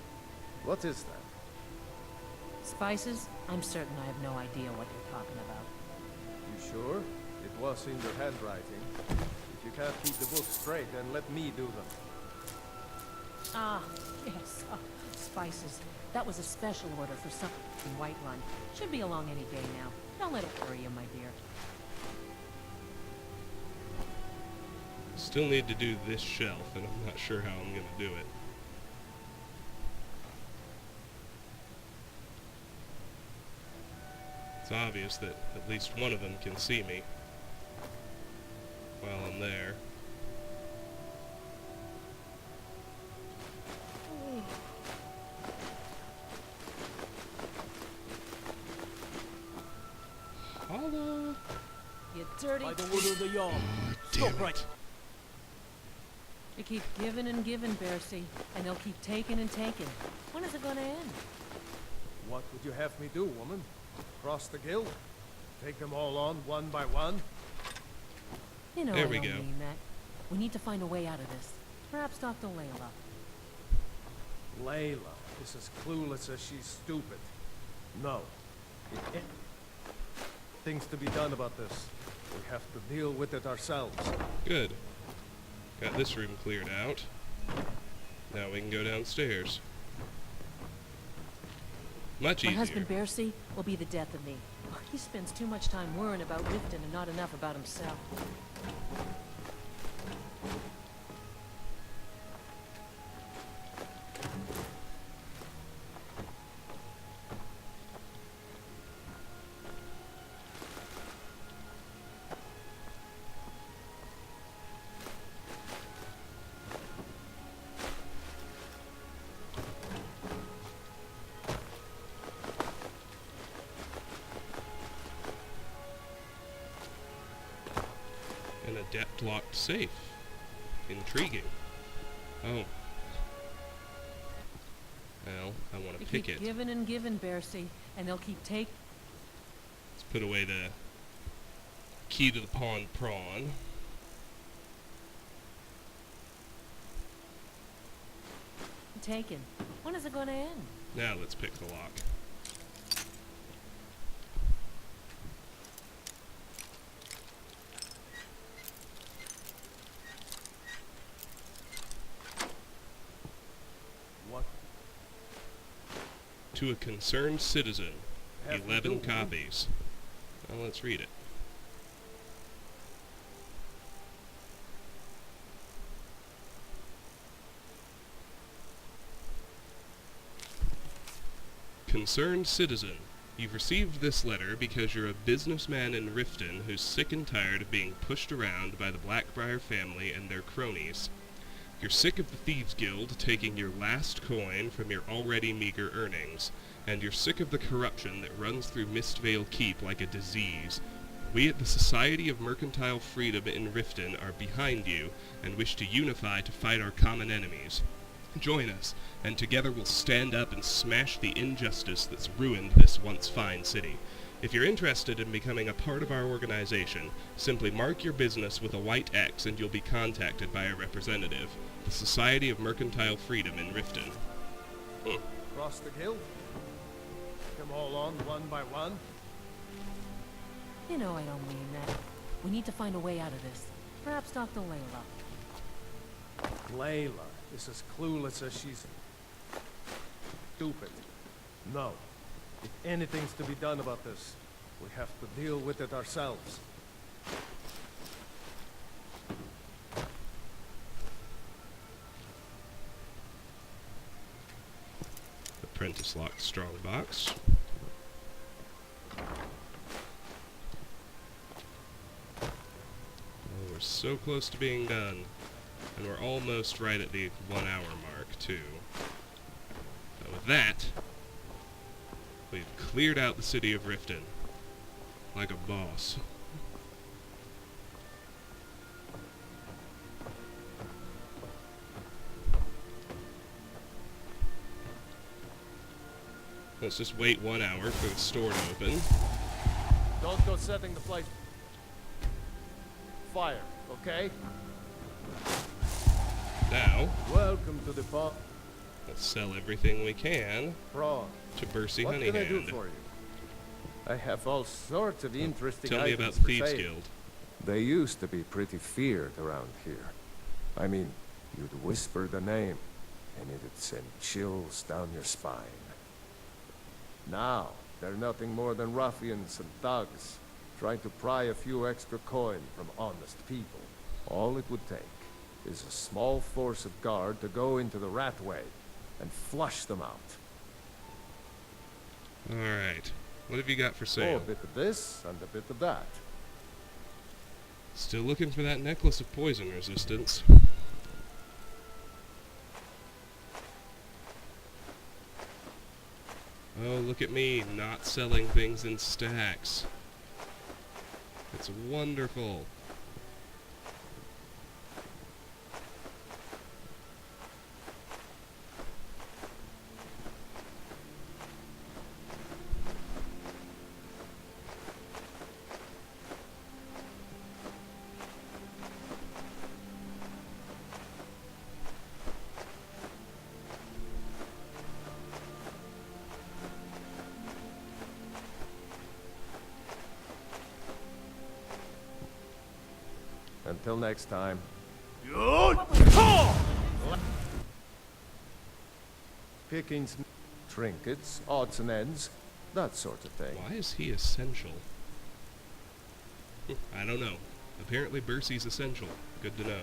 What is that? Spices? I'm certain I have no idea what you're talking about. You sure? It was in your handwriting. If you can't keep the books straight, then let me do them. Ah, yes. Spices. That was a special order for something in Whiterun. Should be along any day now. Don't let it worry you, my dear. Still need to do this shelf, and I'm not sure how I'm going to do it. It's obvious that at least one of them can see me while I'm there. Holla! You dirty... By the word of the Jarl. Damn it. You keep giving and giving, Bercy, and they'll keep taking and taking. When is it gonna end? What would you have me do, woman? Cross the guild? Take them all on one by one? You know There I we don't go. mean that. We need to find a way out of this. Perhaps talk to Layla. Layla is as clueless as she's stupid. No. Things to be done about this. We have to deal with it ourselves. Good. Got this room cleared out. Now we can go downstairs. Much My easier. husband, Bercy, will be the death of me. He spends too much time worrying about Riften and not enough about himself. An adept locked safe. Intriguing. Oh. Well, I want to You pick keep it. giving and giving, Bercy, and they'll keep taking... Let's put away the key to the pond prawn. Taken. When is it gonna end? Now let's pick the lock. To a concerned citizen. Have to 11 do. copies. Well, let's read it. Concerned citizen. You've received this letter because you're a businessman in Riften who's sick and tired of being pushed around by the Blackbriar family and their cronies. You're sick of the Thieves Guild taking your last coin from your already meager earnings, and you're sick of the corruption that runs through Mistvale Keep like a disease. We at the Society of Mercantile Freedom in Riften are behind you and wish to unify to fight our common enemies. Join us, and together we'll stand up and smash the injustice that's ruined this once fine city. If you're interested in becoming a part of our organization, simply mark your business with a white X and you'll be contacted by a representative. The Society of Mercantile Freedom in Riften. Cross the guild? Come all on one by one? You know I don't mean that. We need to find a way out of this. Perhaps Dr. Layla. Layla is as clueless as she's stupid. No. If anything's to be done about this, we have to deal with it ourselves. Apprentice locked strong box. Oh, we're so close to being done. And we're almost right at the 1 hour mark, too. But with that, we've cleared out the city of Riften. Like a boss. Let's just wait 1 hour for the store to open. Don't go setting the place fire, okay? Now, welcome to the bar. Let's sell everything we can to Bercy What Honeyhand. can I do for you? I have all sorts of interesting Tell me items about the for Thieves sale. Guild. They used to be pretty feared around here. I mean, you'd whisper the name, and it'd send chills down your spine. Now, they're nothing more than ruffians and thugs, trying to pry a few extra coin from honest people. All it would take is a small force of guard to go into the Ratway and flush them out. Alright. What have you got for Oh, sale? a bit of this and a bit of that. Still looking for that necklace of poison resistance. Oh, look at me, not selling things in stacks. It's wonderful. Until next time. Pickings, trinkets, odds and ends, that sort of thing. Why is he essential? I don't know. Apparently Bercy's essential. Good to know.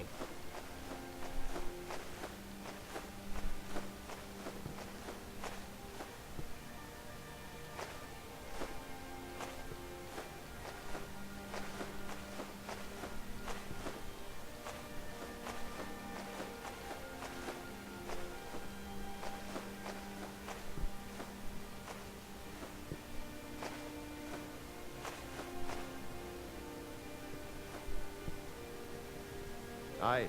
Aye.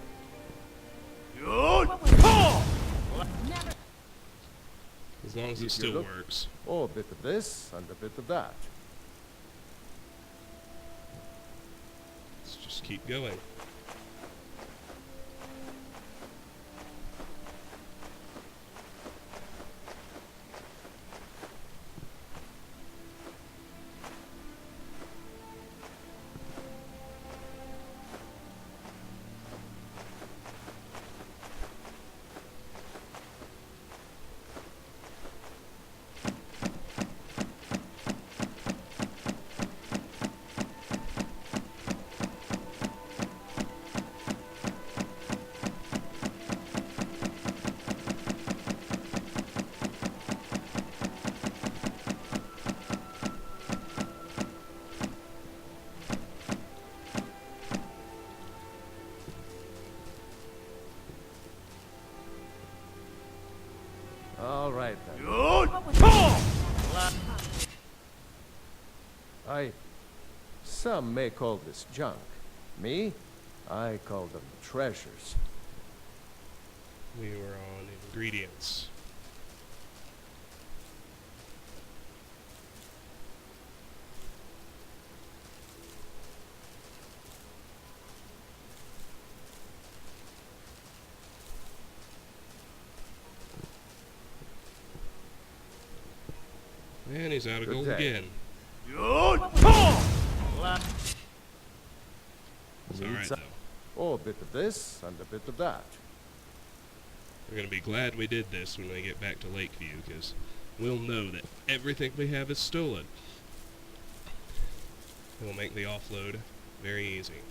As long as Keep it still your works. Oh, a bit of this and a bit of that. Let's just keep going. All right then. Some may call this junk. Me? I call them treasures. We were on ingredients. And he's out of Good gold day. again. It's Need alright some- though. Oh, a bit of this and a bit of that. We're gonna be glad we did this when we get back to Lakeview, because we'll know that everything we have is stolen. It'll make the offload very easy.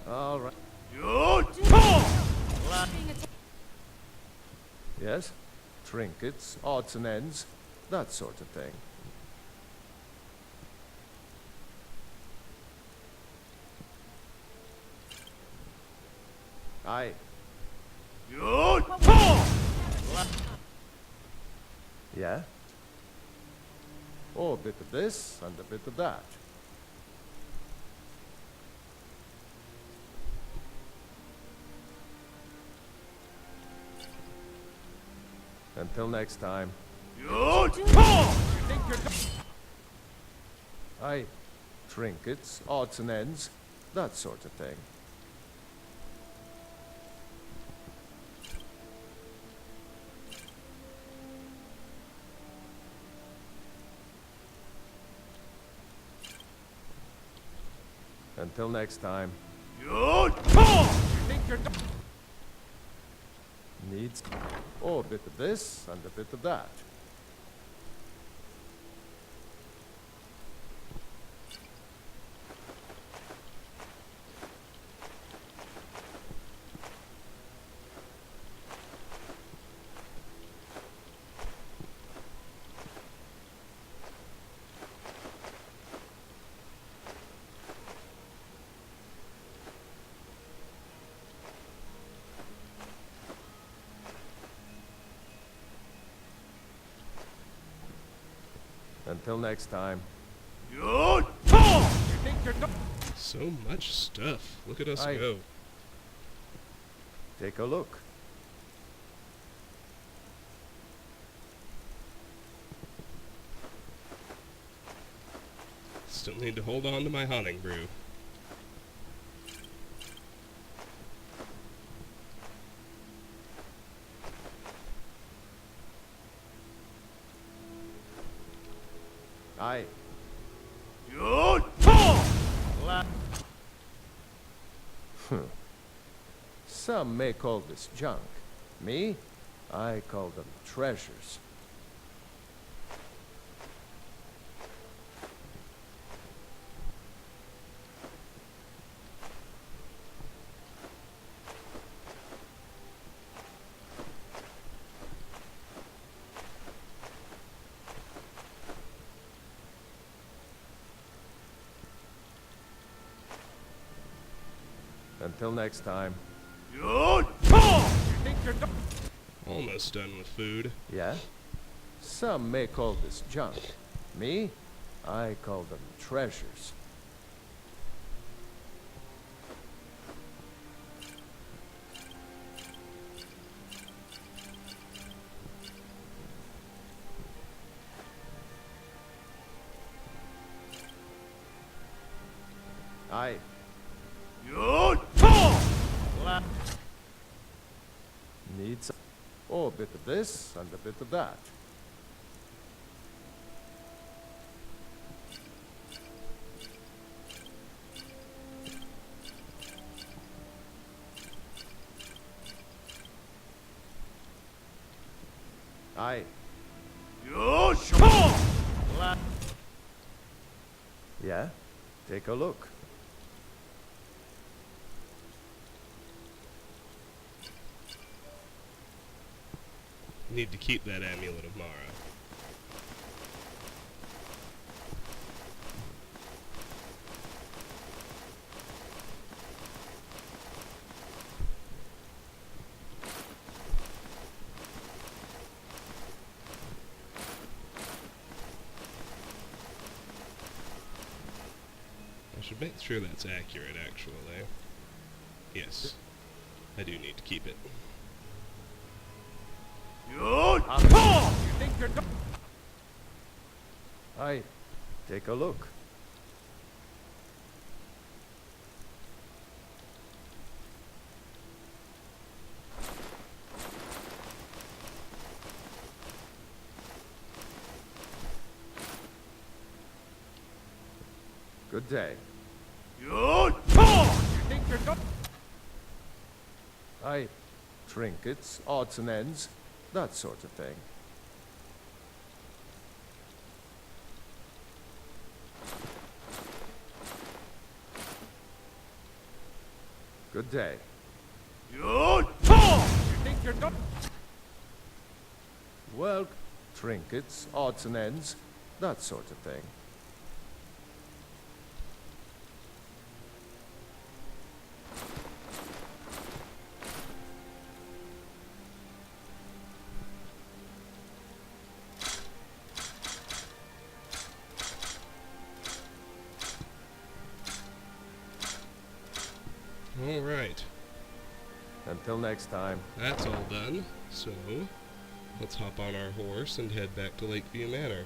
All right. Yes? Trinkets, odds and ends, that sort of thing. Aye. Yeah? Oh, a bit of this and a bit of that. Until next time. Aye. Trinkets, odds and ends, that sort of thing. Until next time. Needs. Oh, a bit of this and a bit of that. Until next time. So much stuff. Look at us Aye. go. Take a look. Still need to hold on to my hunting brew. Aye. Some may call this junk. Me? I call them treasures. Until next time. Almost done with food. Yeah? Some may call this junk. Me? I call them treasures. Aye. Needs. Oh, a bit of this and a bit of that. Aye. Yeah? Take a look. Need to keep that amulet of Mara. should make sure that's accurate, actually. Yes. I do need to keep it. You think you're done? Aye, take a look. Good day. You think you're done? Aye, trinkets, odds and ends, that sort of thing. Good day. You think you're done? Well, trinkets, odds and ends, that sort of thing. Alright. Until next time. That's all done. So, let's hop on our horse and head back to Lakeview Manor.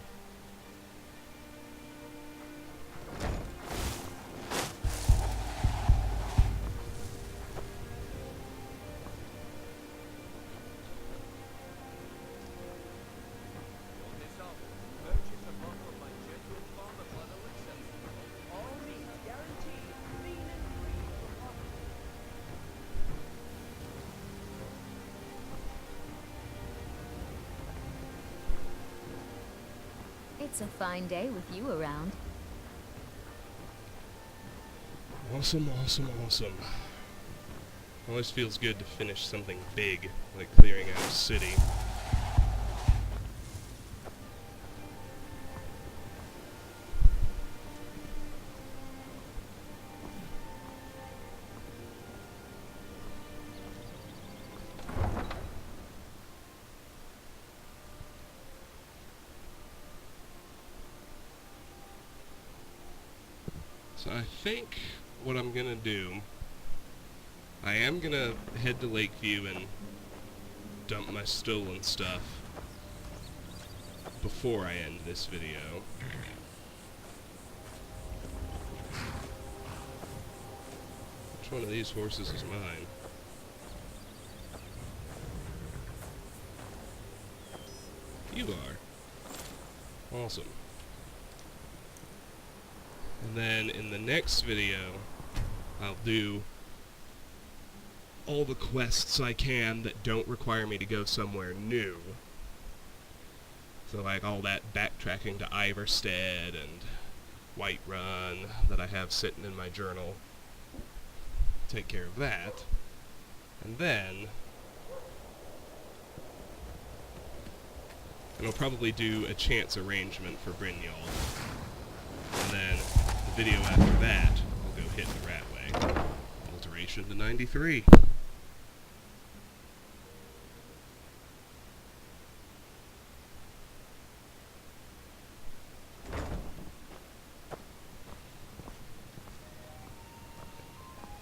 It's a fine day with you around. Awesome, awesome, awesome. Always feels good to finish something big, like clearing out a city. So I think what I'm gonna do, I am gonna head to Lakeview and dump my stolen stuff before I end this video. Which one of these horses is mine? You are. Awesome. And then in the next video, I'll do all the quests I can that don't require me to go somewhere new. So like all that backtracking to Iverstead and Whiterun that I have sitting in my journal. Take care of that. And then I'll probably do a chance arrangement for Brynjolf. And then the video after that, I'll go hit the Ratway. Alteration to 93.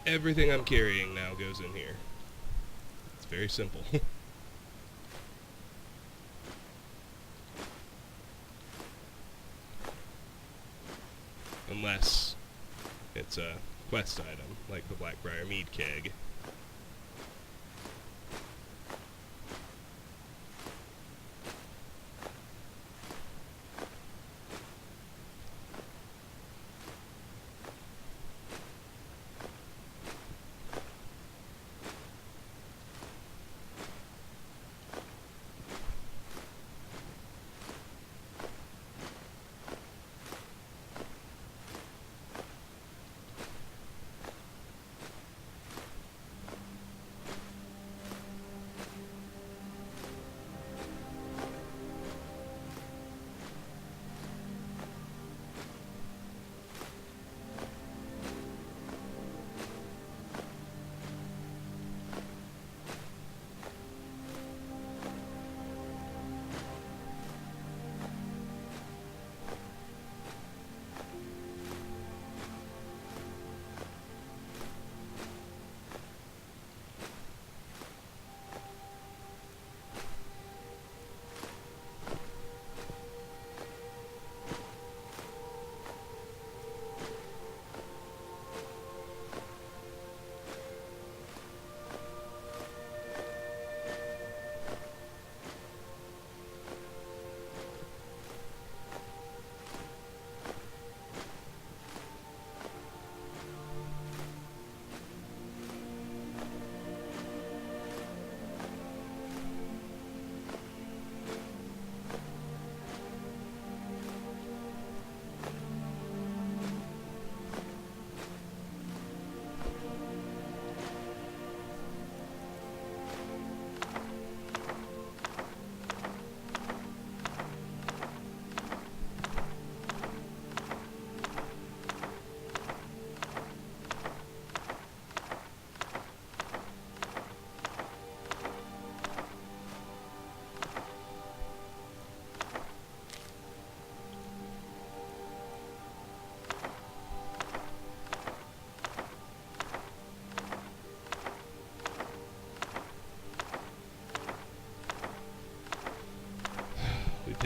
Everything I'm carrying now goes in here. It's very simple. Unless it's a quest item, like the Blackbriar Mead Keg.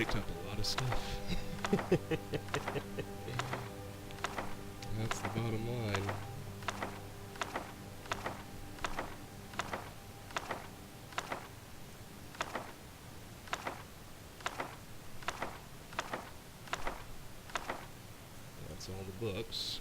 picked up a lot of stuff. That's the bottom line. That's all the books.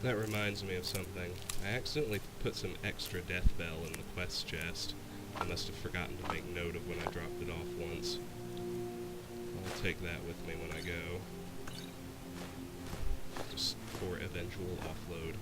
That reminds me of something. I accidentally put some extra death bell in the quest chest. I must have forgotten to make note of when I dropped it off once. I'll take that with me when I go. Just for eventual offload.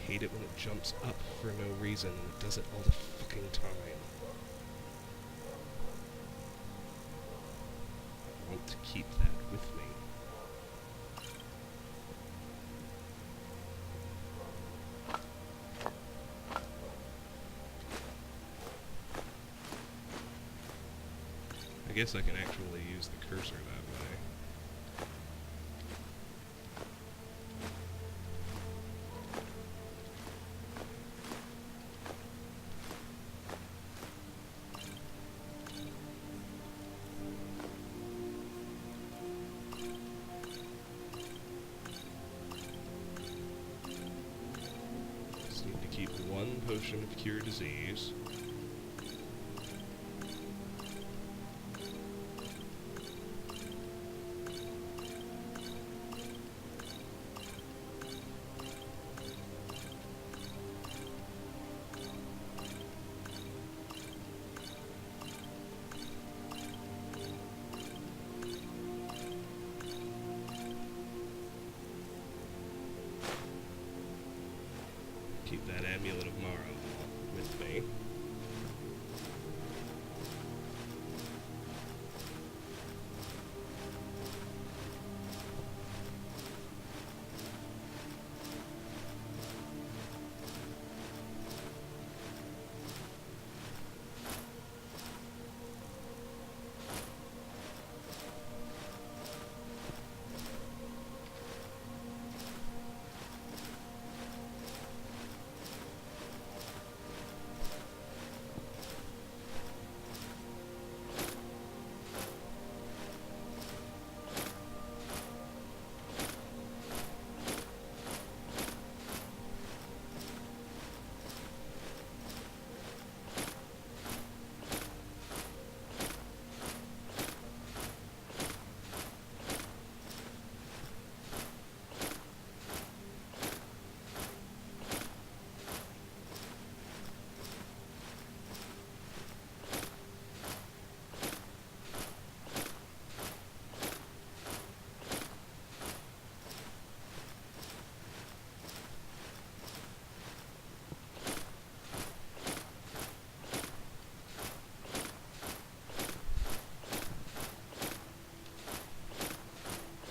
I hate it when it jumps up for no reason and it does it all the fucking time. I want to keep that with me. I guess I can actually use the cursor that way. Keep one potion of cure disease. Keep that amulet of Mara with me.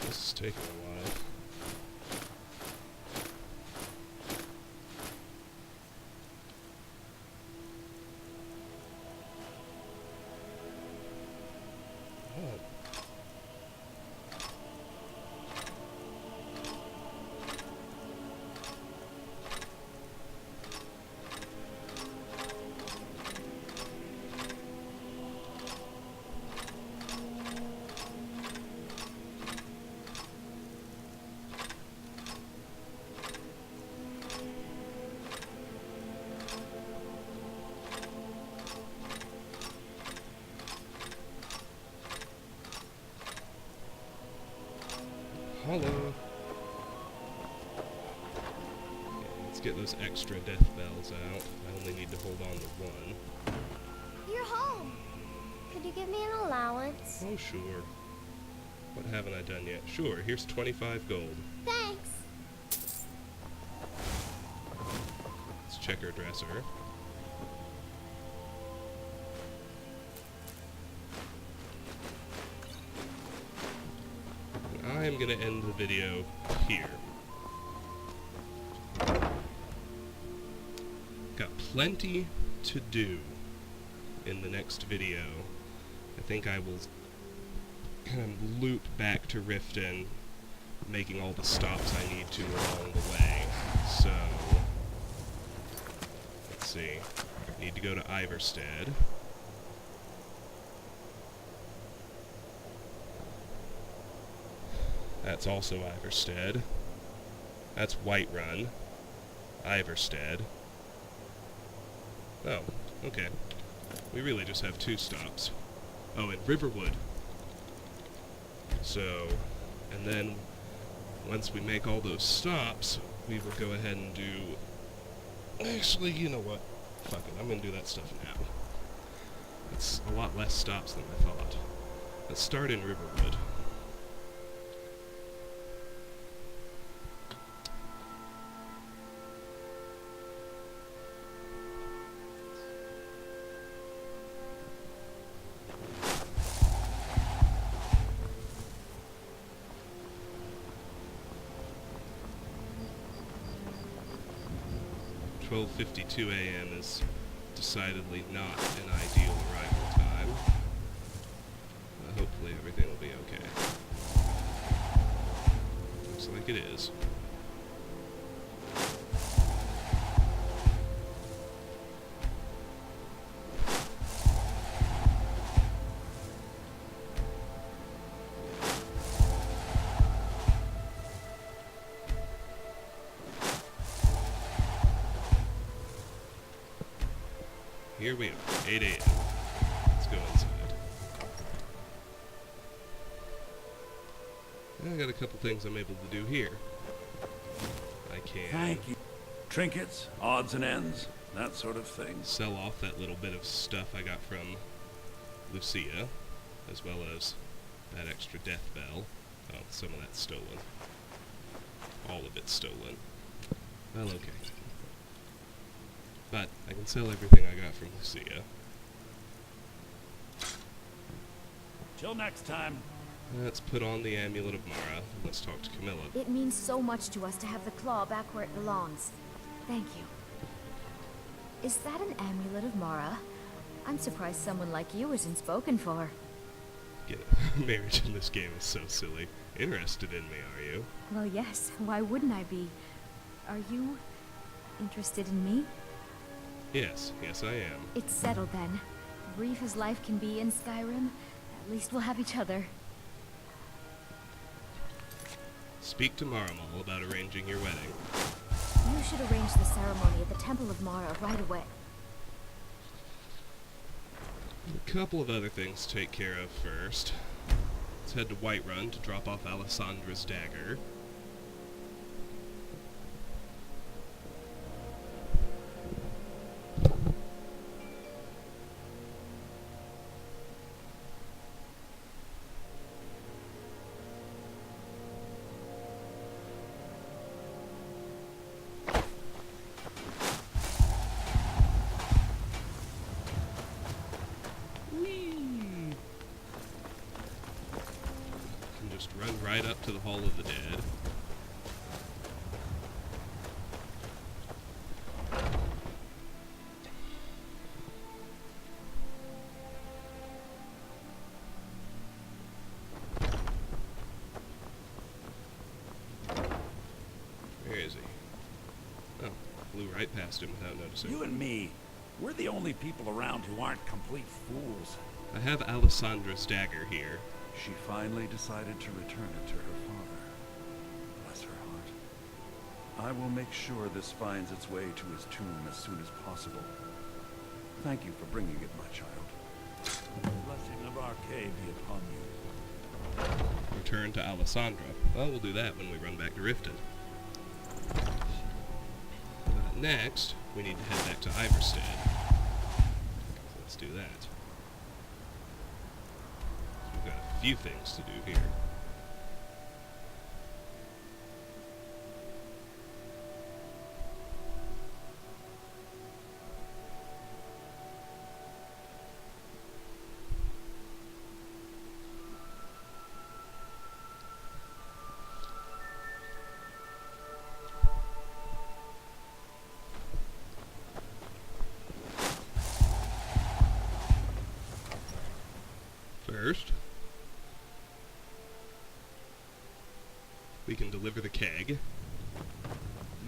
This is taking a while. What? Hello. Okay, let's get those extra death bells out. I only need to hold on to one. You're home. Could you give me an allowance? Oh, sure. What haven't I done yet? Sure, here's 25 gold. Thanks. Let's check our dresser. I am going to end the video here. Got plenty to do in the next video. I think I will kind of loop back to Riften, making all the stops I need to along the way. So, let's see. I need to go to Iverstead. That's also Iverstead. That's Whiterun. Iverstead. Oh, okay. We really just have 2 stops. Oh, and Riverwood. So, and then once we make all those stops, we will go ahead and do... Actually, you know what? Fuck it, I'm gonna do that stuff now. It's a lot less stops than I thought. Let's start in Riverwood. .52 a.m. is decidedly not an ideal arrival time. Hopefully everything will be okay. Looks like it is. Here we are, 8 a.m. Let's go inside. I got a couple things I'm able to do here. I can... Thank you. Trinkets, odds and ends, that sort of thing. Sell off that little bit of stuff I got from Lucia, as well as that extra death bell. Oh, some of that's stolen. All of it's stolen. Well, okay. But I can sell everything I got from Lucia. Till next time. Let's put on the Amulet of Mara, and let's talk to Camilla. It means so much to us to have the claw back where it belongs. Thank you. Is that an Amulet of Mara? I'm surprised someone like you isn't spoken for. Get it. Marriage in this game is so silly. Interested in me, are you? Well, yes. Why wouldn't I be? Are you interested in me? Yes, yes I am. It's settled then. Brief as life can be in Skyrim, at least we'll have each other. Speak to Maramal about arranging your wedding. You should arrange the ceremony at the Temple of Mara right away. A couple of other things to take care of first. Let's head to Whiterun to drop off Alessandra's dagger. Run right up to the Hall of the Dead. Where is he? Oh, flew right past him without noticing. You and me, we're the only people around who aren't complete fools. I have Alessandra's dagger here. She finally decided to return it to her father. Bless her heart. I will make sure this finds its way to his tomb as soon as possible. Thank you for bringing it, my child. The blessing of Arcade be upon you. Return to Alessandra. Well, we'll do that when we run back to Riften. Next, we need to head back to Iverstead. Let's do that. We've got a few things to do here. First, we can deliver the keg.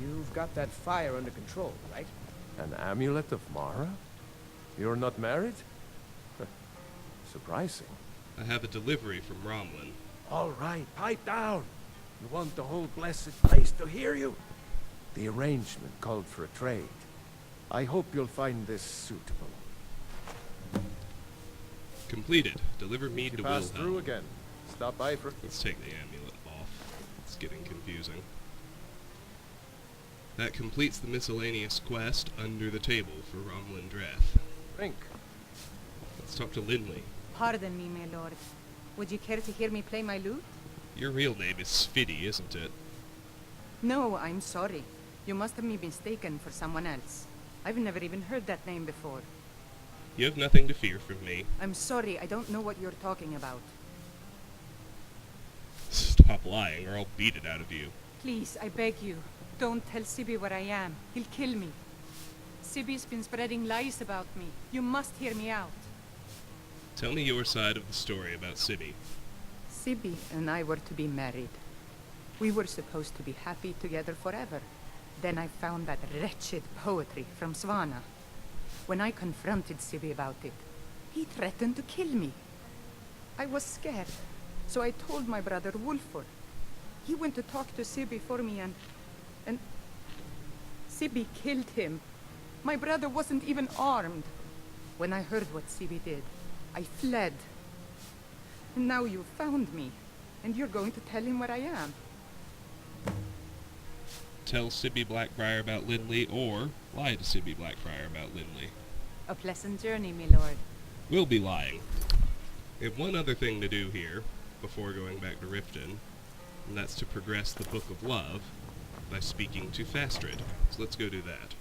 You've got that fire under control, right? An amulet of Mara? You're not married? Surprising. I have a delivery from Romlin. All right, pipe down. You want the whole blessed place to hear you? The arrangement called for a trade. I hope you'll find this suitable. Completed. Deliver mead to Pass Wilhelm. through again. Stop by for... Let's take the amulet off. It's getting confusing. That completes the miscellaneous quest under the table for Romlin Dreth. Drink. Let's talk to Lindley. Pardon me, my lord. Would you care to hear me play my lute? Your real name is Sviddy, isn't it? No, I'm sorry. You must have me mistaken for someone else. I've never even heard that name before. You have nothing to fear from me. I'm sorry, I don't know what you're talking about. Stop lying, or I'll beat it out of you. Please, I beg you, don't tell Sibby where I am. He'll kill me. Sibby's been spreading lies about me. You must hear me out. Tell me your side of the story about Sibby. Sibby and I were to be married. We were supposed to be happy together forever. Then I found that wretched poetry from Svana. When I confronted Sibby about it, he threatened to kill me. I was scared, so I told my brother Wolfur. He went to talk to Sibby for me and Sibby killed him. My brother wasn't even armed. When I heard what Sibby did, I fled. And now you found me, and you're going to tell him where I am. Tell Sibby Blackbriar about Lindley, or lie to Sibby Blackbriar about Lindley. A pleasant journey, my lord. We'll be lying. We have one other thing to do here, before going back to Riften, and that's to progress the Book of Love by speaking to Fastred. So let's go do that.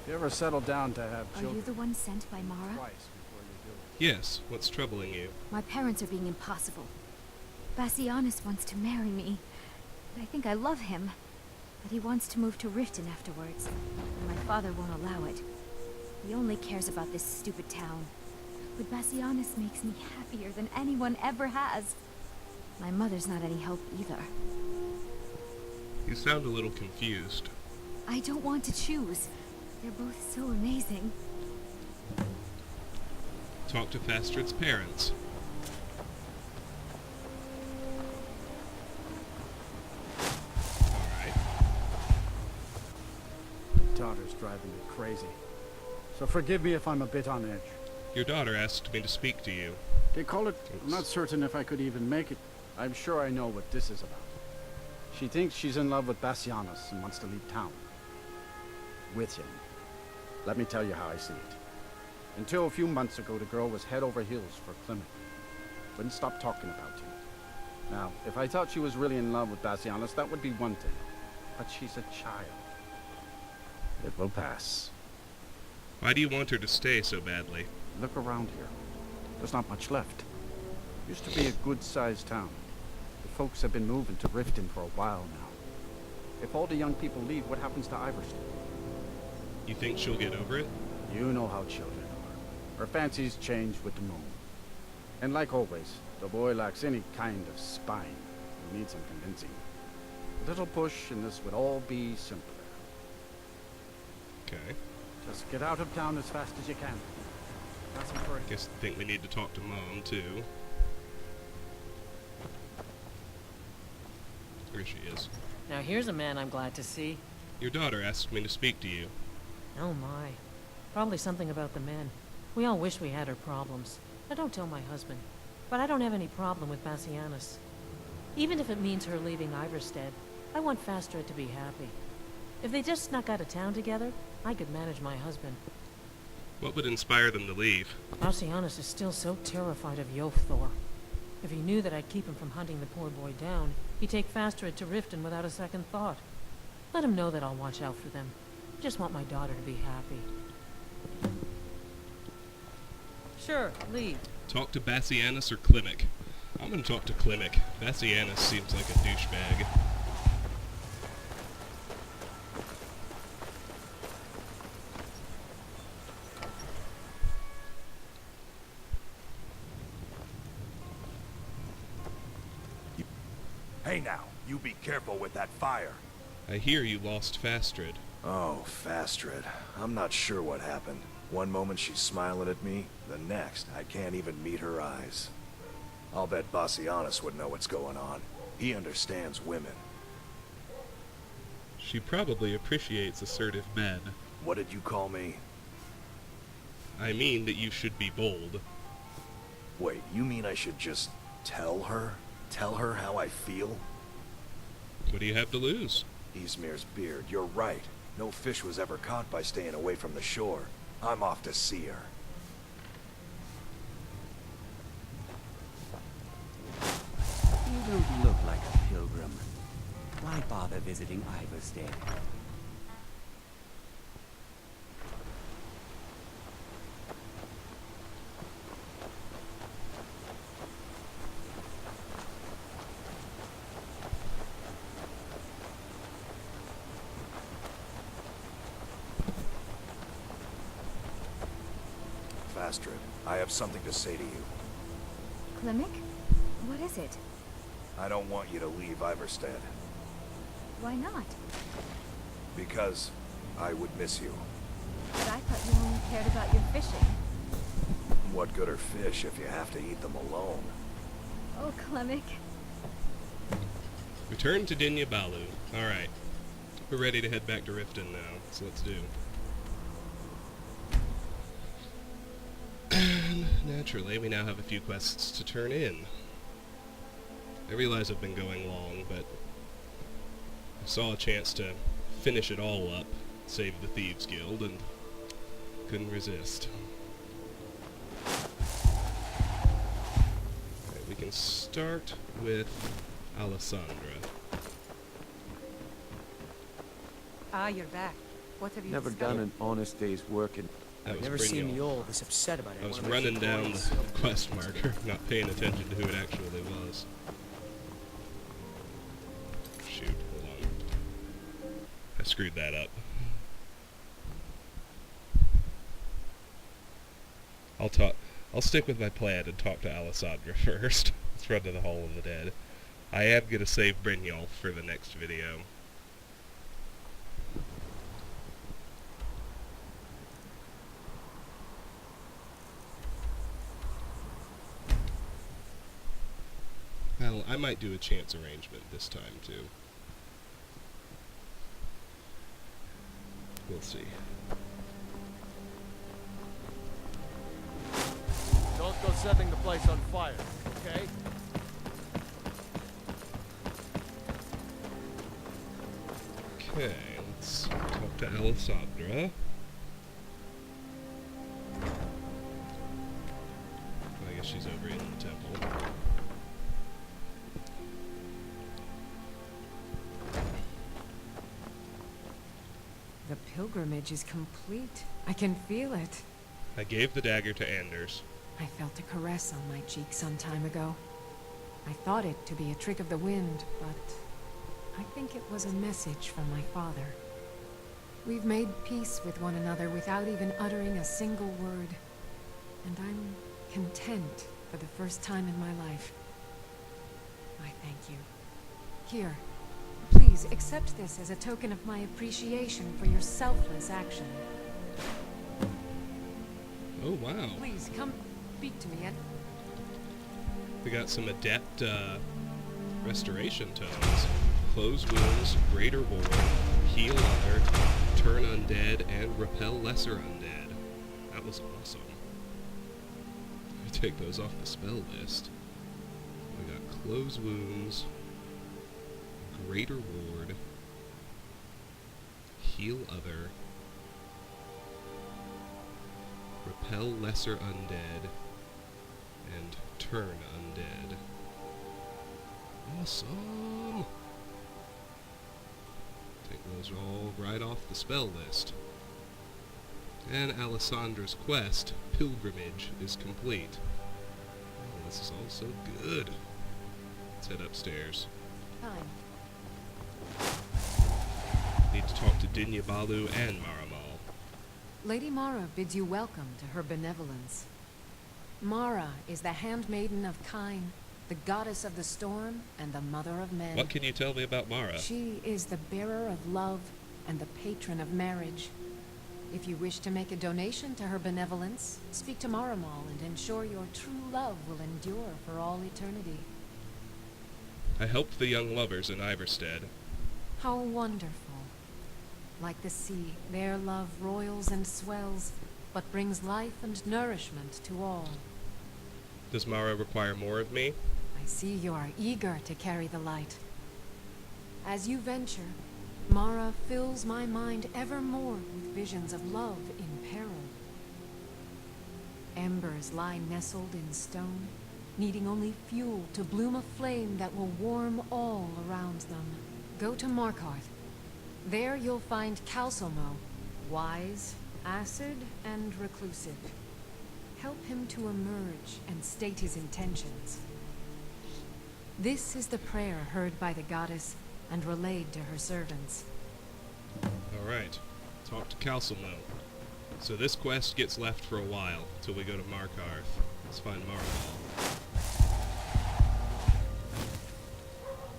You ever settle down to have Are children? you the one sent by Mara? Twice before you do it. Yes, what's troubling you? My parents are being impossible. Bassianus wants to marry me. I think I love him. But he wants to move to Riften afterwards. And my father won't allow it. He only cares about this stupid town. But Bassianus makes me happier than anyone ever has. My mother's not any help either. You sound a little confused. I don't want to choose. They're both so amazing. Talk to Fastred's parents. Alright. Daughter's driving me crazy. So forgive me if I'm a bit on edge. Your daughter asked me to speak to you. They call it... I'm not certain if I could even make it. I'm sure I know what this is about. She thinks she's in love with Bassianus and wants to leave town. With him. Let me tell you how I see it. Until a few months ago, the girl was head over heels for Clement. Wouldn't stop talking about him. Now, if I thought she was really in love with Bassianus, that would be one thing. But she's a child. It will pass. Why do you want her to stay so badly? Look around here. There's not much left. Used to be a good-sized town. The folks have been moving to Riften for a while now. If all the young people leave, what happens to Iverstead? You think she'll get over it? You know how children are. Her fancies change with the moon. And like always, the boy lacks any kind of spine. He needs some convincing. A little push and this would all be simpler. Okay. Just get out of town as fast as you can. That's important. Guess I think we need to talk to Mom, too. Here she is. Now here's a man I'm glad to see. Your daughter asked me to speak to you. Oh my. Probably something about the men. We all wish we had her problems. Now don't tell my husband. But I don't have any problem with Bassianus. Even if it means her leaving Iverstead, I want Fastred to be happy. If they just snuck out of town together, I could manage my husband. What would inspire them to leave? Bassianus is still so terrified of Yofthor. If he knew that I'd keep him from hunting the poor boy down, he'd take Fastred to Riften without a second thought. Let him know that I'll watch out for them. I just want my daughter to be happy. Sure, leave. Talk to Bassianus or Klimek? I'm gonna talk to Klimek. Bassianus seems like a douchebag. Hey now, you be careful with that fire. I hear you lost Fastred. Oh, Fastred. I'm not sure what happened. One moment she's smiling at me, the next I can't even meet her eyes. I'll bet Bassianus would know what's going on. He understands women. She probably appreciates assertive men. What did you call me? I mean that you should be bold. Wait, you mean I should just tell her? Tell her how I feel? What do you have to lose? Izmir's beard, you're right. No fish was ever caught by staying away from the shore. I'm off to see her. You don't look like a pilgrim. Why bother visiting Iverstead? Fastred, I have something to say to you. Klimek? What is it? I don't want you to leave Iverstead. Why not? Because I would miss you. But I thought you only cared about your fishing. What good are fish if you have to eat them alone? Oh, Klimek. Return to Dinya Balu. Alright. We're ready to head back to Riften now, so let's do. And naturally, we now have a few quests to turn in. I realize I've been going long, but I saw a chance to finish it all up, save the Thieves Guild, and couldn't resist. Okay, we can start with Alessandra. Ah, you're back. What have you Never discovered? done an honest day's work in... That was Never seen Brynjolf. Yol this upset about it. I was running down the quest marker, not paying attention to who it actually was. Shoot, hold on. I screwed that up. I'll stick with my plan and talk to Alessandra first. Let's run to the Hall of the Dead. I am gonna save Brynjolf for the next video. Well, I might do a chance arrangement this time, too. We'll see. Don't go setting the place on fire, okay? Okay, let's talk to Alessandra. I guess she's over in the temple. The pilgrimage is complete. I can feel it. I gave the dagger to Anders. I felt a caress on my cheek some time ago. I thought it to be a trick of the wind, but I think it was a message from my father. We've made peace with one another without even uttering a single word. And I'm content for the first time in my life. I thank you. Here, please accept this as a token of my appreciation for your selfless action. Oh, wow. Please, come speak to me and... We got some adept, restoration tones. close wounds, greater ward, heal other, turn undead, and repel lesser undead. That was awesome. I take those off the spell list. We got close wounds, greater ward, heal other, repel lesser undead, and turn undead. Awesome! Take those all right off the spell list. And Alessandra's quest, Pilgrimage, is complete. Oh, this is all so good. Let's head upstairs. Need to talk to Dinya Balu and Maramal. Lady Mara bids you welcome to her benevolence. Mara is the handmaiden of Kine, the goddess of the storm and the mother of men. What can you tell me about Mara? She is the bearer of love and the patron of marriage. If you wish to make a donation to her benevolence, speak to Maramal and ensure your true love will endure for all eternity. I helped the young lovers in Iverstead. How wonderful. Like the sea, their love roils and swells, but brings life and nourishment to all. Does Mara require more of me? I see you are eager to carry the light. As you venture, Mara fills my mind ever more with visions of love in peril. Embers lie nestled in stone, needing only fuel to bloom a flame that will warm all around them. Go to Markarth. There you'll find Calcelmo, wise, acid, and reclusive. Help him to emerge and state his intentions. This is the prayer heard by the goddess and relayed to her servants. Alright, talk to Calcelmo. So this quest gets left for a while, till we go to Markarth. Let's find Maramal.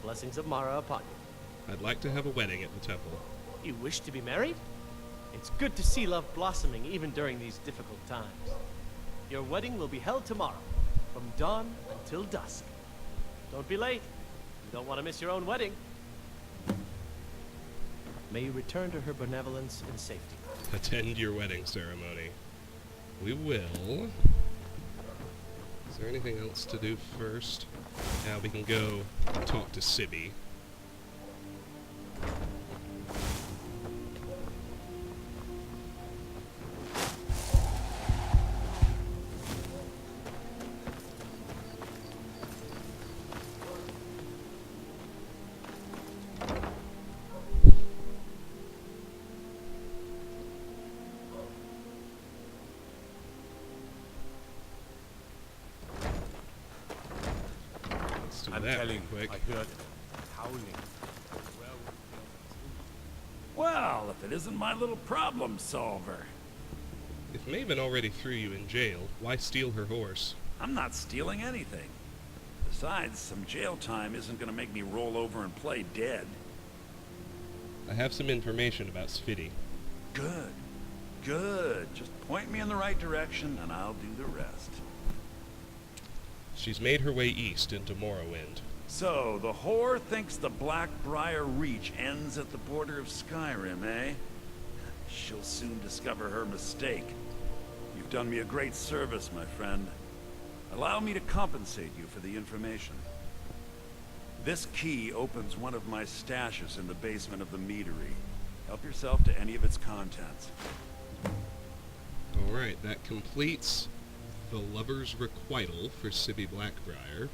Blessings of Mara upon you. I'd like to have a wedding at the temple. You wish to be married? It's good to see love blossoming even during these difficult times. Your wedding will be held tomorrow, from dawn until dusk. Don't be late. You don't want to miss your own wedding. May you return to her benevolence in safety. Attend your wedding ceremony. We will. Is there anything else to do first? Now we can go talk to Sibby. I'm telling you, I heard howling. Well, if it isn't my little problem solver. If Maven already threw you in jail, why steal her horse? I'm not stealing anything. Besides, some jail time isn't going to make me roll over and play dead. I have some information about Sviddy. Good. Good. Just point me in the right direction and I'll do the rest. She's made her way east into Morrowind. So, the whore thinks the Blackbriar Reach ends at the border of Skyrim, eh? She'll soon discover her mistake. You've done me a great service, my friend. Allow me to compensate you for the information. This key opens one of my stashes in the basement of the meadery. Help yourself to any of its contents. Alright, that completes the Lover's Requital for Sibby Blackbriar.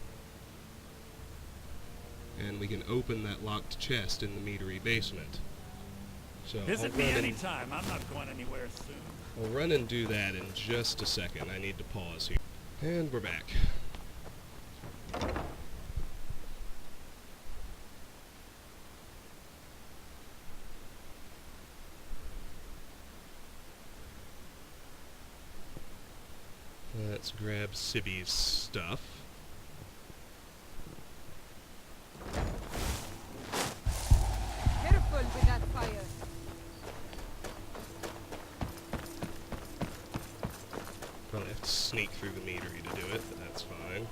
And we can open that locked chest in the meadery basement. So Visit me anytime. I'm not going anywhere soon. I'll run and do that in just a second. I need to pause here. And we're back. Let's grab Sibby's stuff. Careful with that fire. Probably have to sneak through the meadery to do it, but that's fine.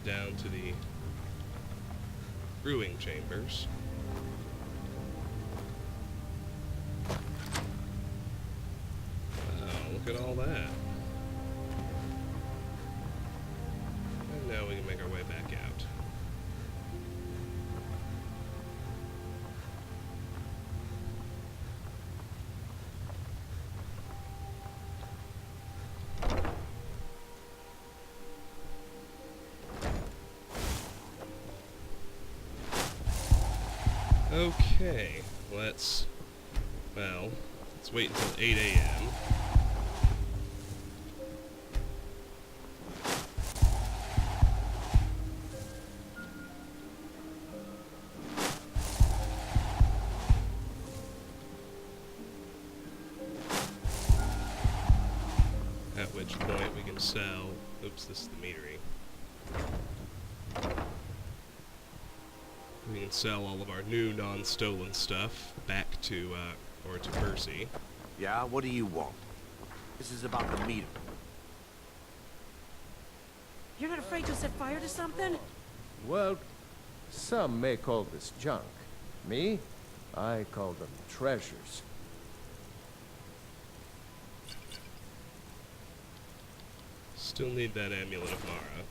down to the brewing chambers. Wow, look at all that. And now we can make our way back out. Okay, let's wait until 8 a.m. At which point we can sell, oops, this is the meadery. We can sell all of our new non-stolen stuff back to, to Percy. Yeah, what do you want? This is about the meter. You're not afraid you'll set fire to something? Well, some may call this junk. Me? I call them treasures. Still need that amulet of Mara.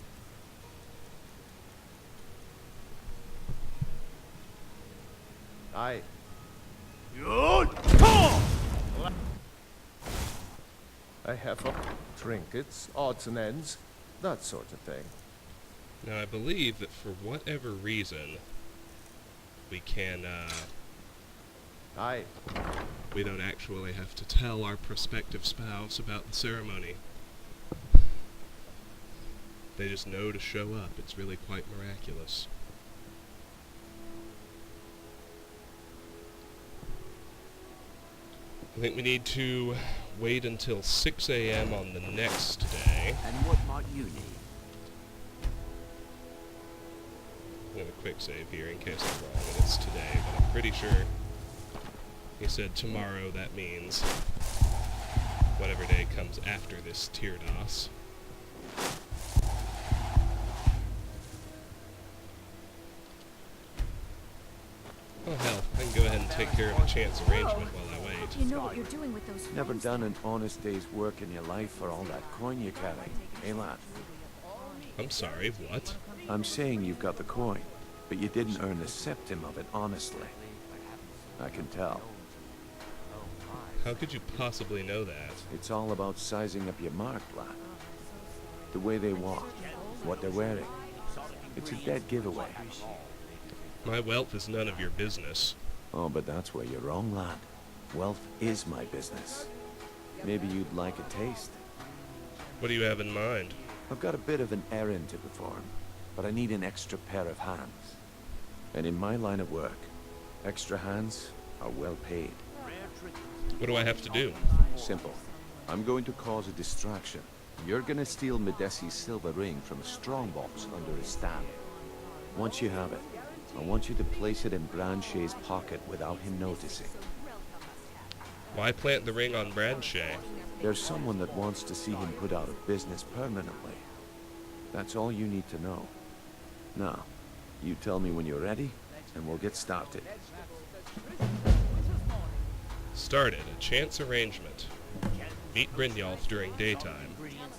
I have trinkets, odds and ends, that sort of thing. Now I believe that for whatever reason, we can, we don't actually have to tell our prospective spouse about the ceremony. They just know to show up. It's really quite miraculous. I think we need to wait until 6 a.m. on the next day. And what might you need? I'm going to quick save here in case I'm wrong and it's today, but I'm pretty sure he said tomorrow. That means whatever day comes after this Tyrdos. Oh hell, I can go ahead and take care of a chance arrangement while I wait. Do you know what you're doing with those Never frames? done an honest day's work in your life for all that coin you carry, eh, lad? I'm sorry, what? I'm saying you've got the coin, but you didn't earn the septim of it honestly. I can tell. How could you possibly know that? It's all about sizing up your mark, lad. The way they walk, what they're wearing. It's a dead giveaway. My wealth is none of your business. Oh, but that's where you're wrong, lad. Wealth is my business. Maybe you'd like a taste. What do you have in mind? I've got a bit of an errand to perform, but I need an extra pair of hands. And in my line of work, extra hands are well paid. What do I have to do? Simple. I'm going to cause a distraction. You're gonna steal Medesi's silver ring from a strongbox under his stand. Once you have it, I want you to place it in Branche's pocket without him noticing. Why plant the ring on Bradshay? There's someone that wants to see him put out of business permanently. That's all you need to know. Now, you tell me when you're ready, and we'll get started. Started. A chance arrangement. Meet Brynjolf during daytime.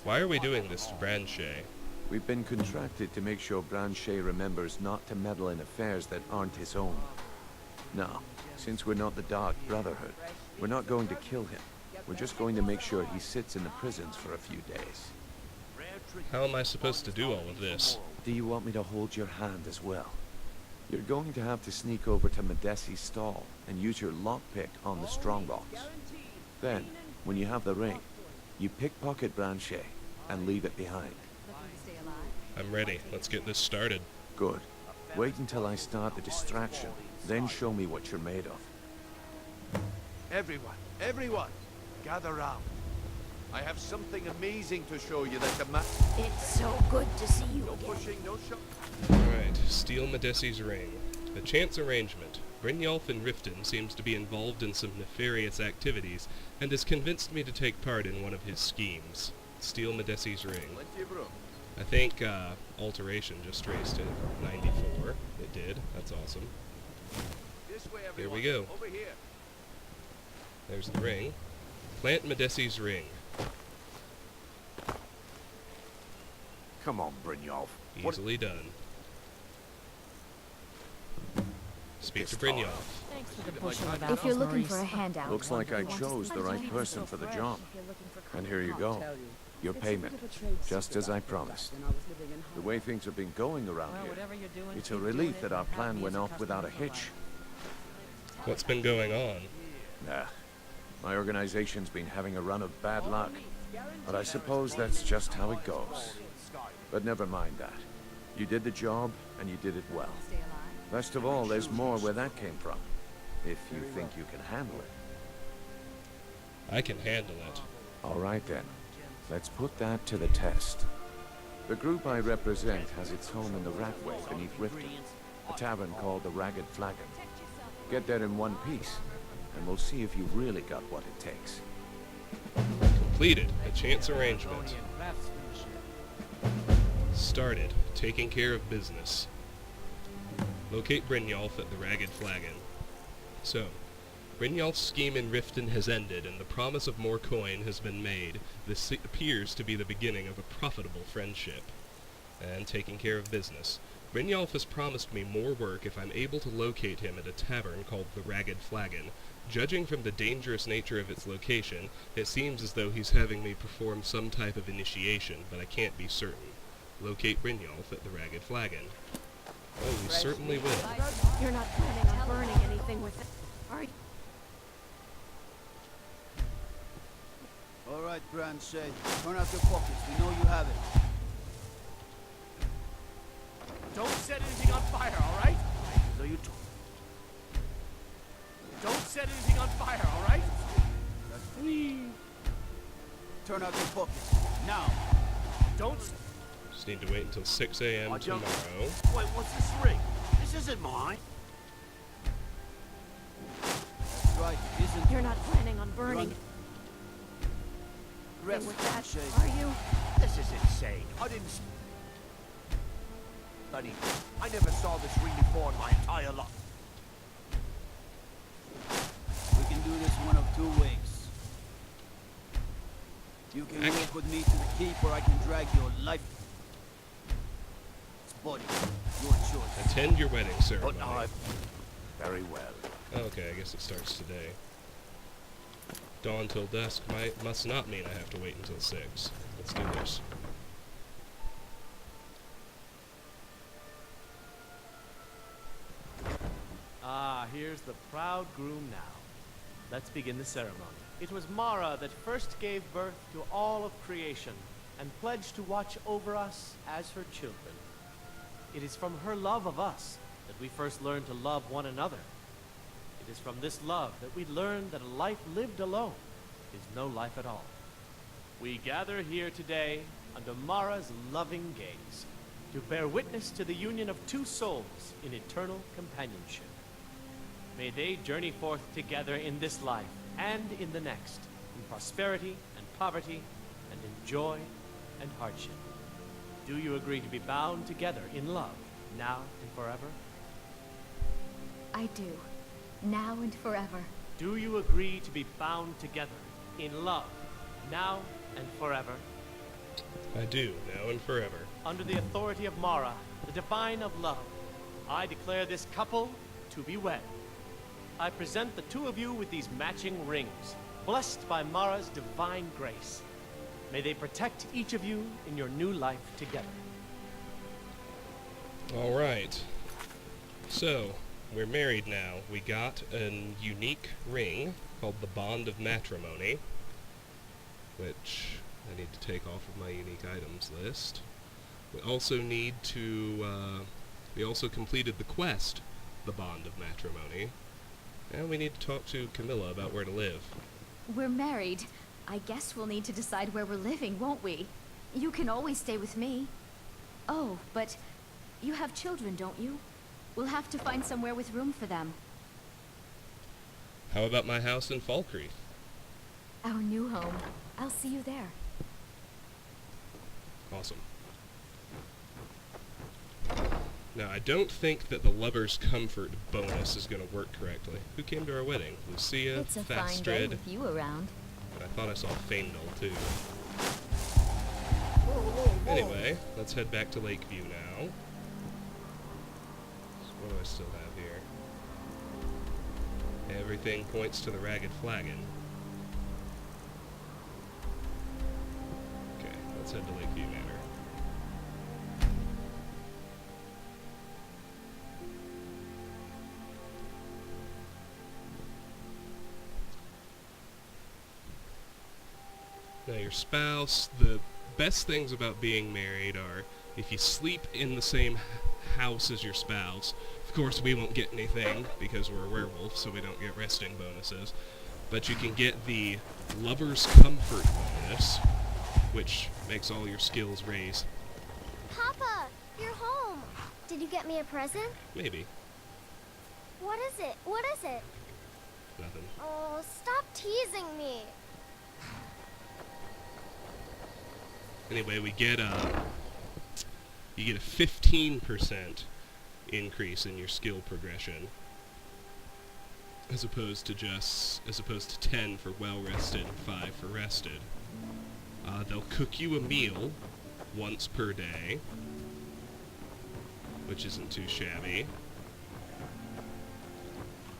Why are we doing this to Bradshay? We've been contracted to make sure Branchet remembers not to meddle in affairs that aren't his own. Now, since we're not the Dark Brotherhood, we're not going to kill him. We're just going to make sure he sits in the prisons for a few days. How am I supposed to do all of this? Do you want me to hold your hand as well? You're going to have to sneak over to Medesi's stall and use your lockpick on the strongbox. Then, when you have the ring, you pickpocket Branchet and leave it behind. I'm ready. Let's get this started. Good. Wait until I start the distraction, then show me what you're made of. Everyone, gather round. I have something amazing to show you that the It's so good to see you No again. pushing, no shove. Alright, steal Medesi's ring. A chance arrangement. Brynjolf in Riften seems to be involved in some nefarious activities, and has convinced me to take part in one of his schemes. Steal Medesi's ring. Plenty of room. I think alteration just raised it 94. It did. That's awesome. This way, Here everyone. we go. Over here. There's the ring. Plant Medesi's ring. Come on, Brynjolf. Easily done. Speak to Brynjolf. Thanks for the bushel of If you're apples, looking for a Maurice. handout, Looks like I you want chose to the right spend person for the job. And here you go. Your payment. Just as I promised. The way things have been going around Well, here, whatever you're doing, it's a keep doing relief it that our and plan happy went as a off without a customer for hitch. life. What's been going on? Nah. My organization's been having a run of bad luck. But I suppose that's just how it goes. But never mind that. You did the job, and you did it well. Best of all, there's more where that came from. If you think you can handle it. I can handle it. All right then. Let's put that to the test. The group I represent has its home in the Ratway beneath Riften, a tavern called the Ragged Flagon. Get there in one piece, and we'll see if you've really got what it takes. Completed. A chance arrangement. Started. Taking care of business. Locate Brynjolf at the Ragged Flagon. So, Brynjolf's scheme in Riften has ended, and the promise of more coin has been made. This appears to be the beginning of a profitable friendship. And taking care of business. Brynjolf has promised me more work if I'm able to locate him at a tavern called the Ragged Flagon. Judging from the dangerous nature of its location, it seems as though he's having me perform some type of initiation, but I can't be certain. Locate Brynjolf at the Ragged Flagon. Oh, we certainly will. You're not planning on burning anything with it, are you? All right, Grand Shade. Turn out your pockets. We know you have it. Don't set anything on fire, all right? So you Don't set anything on fire, all right? turn out your pockets. Now. Don't... Just need to wait until 6 a.m. tomorrow. Wait, what's this ring? This isn't mine. That's right. It isn't. You're not planning on burning Rest, with Grand that, Shade. are you? This is insane. I didn't... Buddy, I never saw this ring before in my entire life. We can do this one of two ways. You can walk with me to the keep, or I can drag your life. Buddy, your choice. Attend your wedding ceremony. But I... Very well. Okay, I guess it starts today. Dawn till dusk must not mean I have to wait until 6. Let's do this. Ah, here's the proud groom now. Let's begin the ceremony. It was Mara that first gave birth to all of creation and pledged to watch over us as her children. It is from her love of us that we first learned to love one another. It is from this love that we learn that a life lived alone is no life at all. We gather here today under Mara's loving gaze to bear witness to the union of two souls in eternal companionship. May they journey forth together in this life and in the next, in prosperity and poverty, and in joy and hardship. Do you agree to be bound together in love, now and forever? I do. Now and forever. Do you agree to be bound together in love, now and forever? I do, now and forever. Under the authority of Mara, the divine of love, I declare this couple to be wed. I present the two of you with these matching rings, blessed by Mara's divine grace. May they protect each of you in your new life together. All right. So, we're married now. We got a unique ring called the Bond of Matrimony, which I need to take off of my unique items list. We also need to, we also completed the quest, the Bond of Matrimony. And we need to talk to Camilla about where to live. We're married. I guess we'll need to decide where we're living, won't we? You can always stay with me. Oh, but you have children, don't you? We'll have to find somewhere with room for them. How about my house in Falkreath? Our new home. I'll see you there. Awesome. Now, I don't think that the Lover's Comfort bonus is going to work correctly. Who came to our wedding? Lucia, It's a fine day Fastred. with you around. I thought I saw Faendal, too. Anyway, let's head back to Lakeview now. So what do I still have here? Everything points to the Ragged Flagon. Okay, let's head to Lakeview Manor. Now your spouse, the best things about being married are if you sleep in the same house as your spouse. Of course we won't get anything because we're a werewolf, so we don't get resting bonuses. But you can get the Lover's Comfort bonus, which makes all your skills raise. Papa, you're home. Did you get me a present? Maybe. What is it? What is it? Nothing. Oh, stop teasing me. Anyway, we get you get a 15% increase in your skill progression, as opposed to 10 for well rested and 5 for rested. They'll cook you a meal once per day, which isn't too shabby.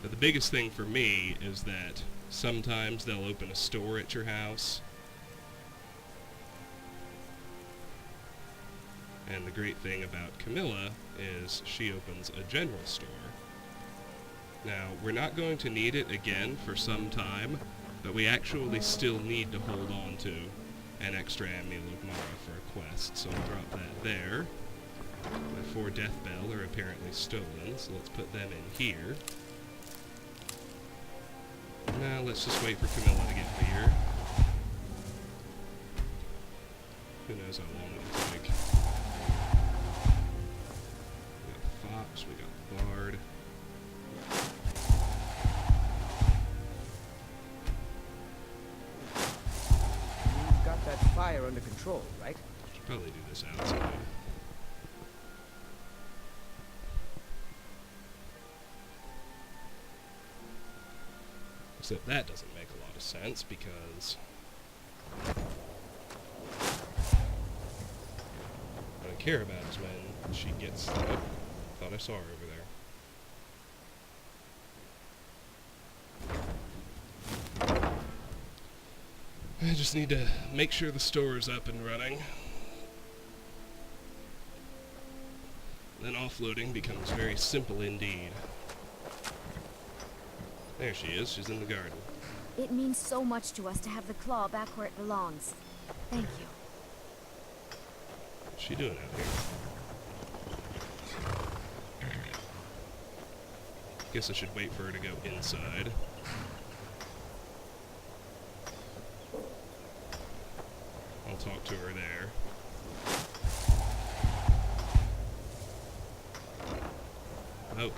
But the biggest thing for me is that sometimes they'll open a store at your house. And the great thing about Camilla is she opens a general store. Now, we're not going to need it again for some time, but we actually still need to hold on to an extra Amulet of Mara for a quest, so I'll drop that there. My 4 Death Bell are apparently stolen, so let's put them in here. Now, let's just wait for Camilla to get here. Who knows how long it'll take. We got Bard. You've got that fire under control, right? Should probably do this outside. Except that doesn't make a lot of sense because what I care about is when she gets. Oh, thought I saw her over there. I just need to make sure the store is up and running. Then offloading becomes very simple indeed. There she is. She's in the garden. It means so much to us to have the claw back where it belongs. Thank you. What's she doing out here? Guess I should wait for her to go inside. I'll talk to her there. Okay.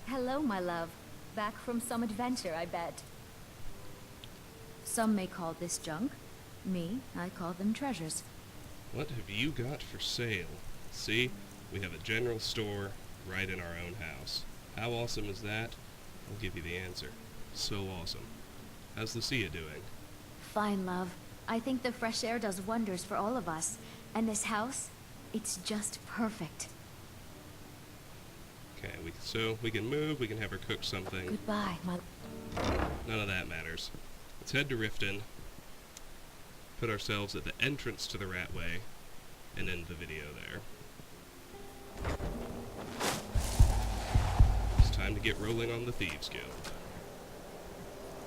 Hello, my love. Back from some adventure, I bet. Some may call this junk. Me, I call them treasures. What have you got for sale? See, we have a general store right in our own house. How awesome is that? I'll give you the answer. So awesome. How's Lucia doing? Fine, love. I think the fresh air does wonders for all of us. And this house, it's just perfect. Okay, so we can move, we can have her cook something. Goodbye, my... None of that matters. Let's head to Riften, put ourselves at the entrance to the Ratway, and end the video there. It's time to get rolling on the Thieves Guild.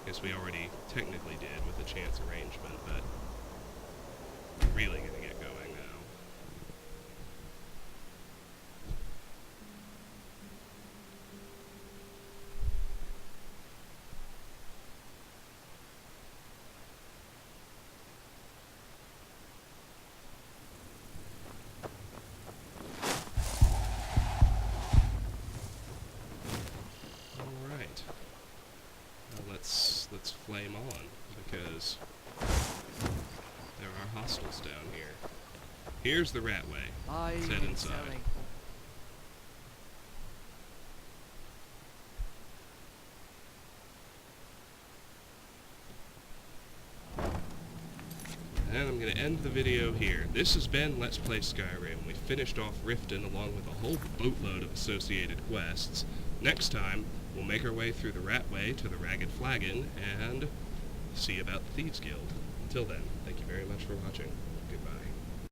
Guess we already technically did with a chance arrangement, but we're really gonna get going now. Alright. Now let's flame on, because Here's the Ratway. Let's head inside. And I'm going to end the video here. This has been Let's Play Skyrim. We finished off Riften along with a whole boatload of associated quests. Next time, we'll make our way through the Ratway to the Ragged Flagon and see about the Thieves Guild. Until then, thank you very much for watching.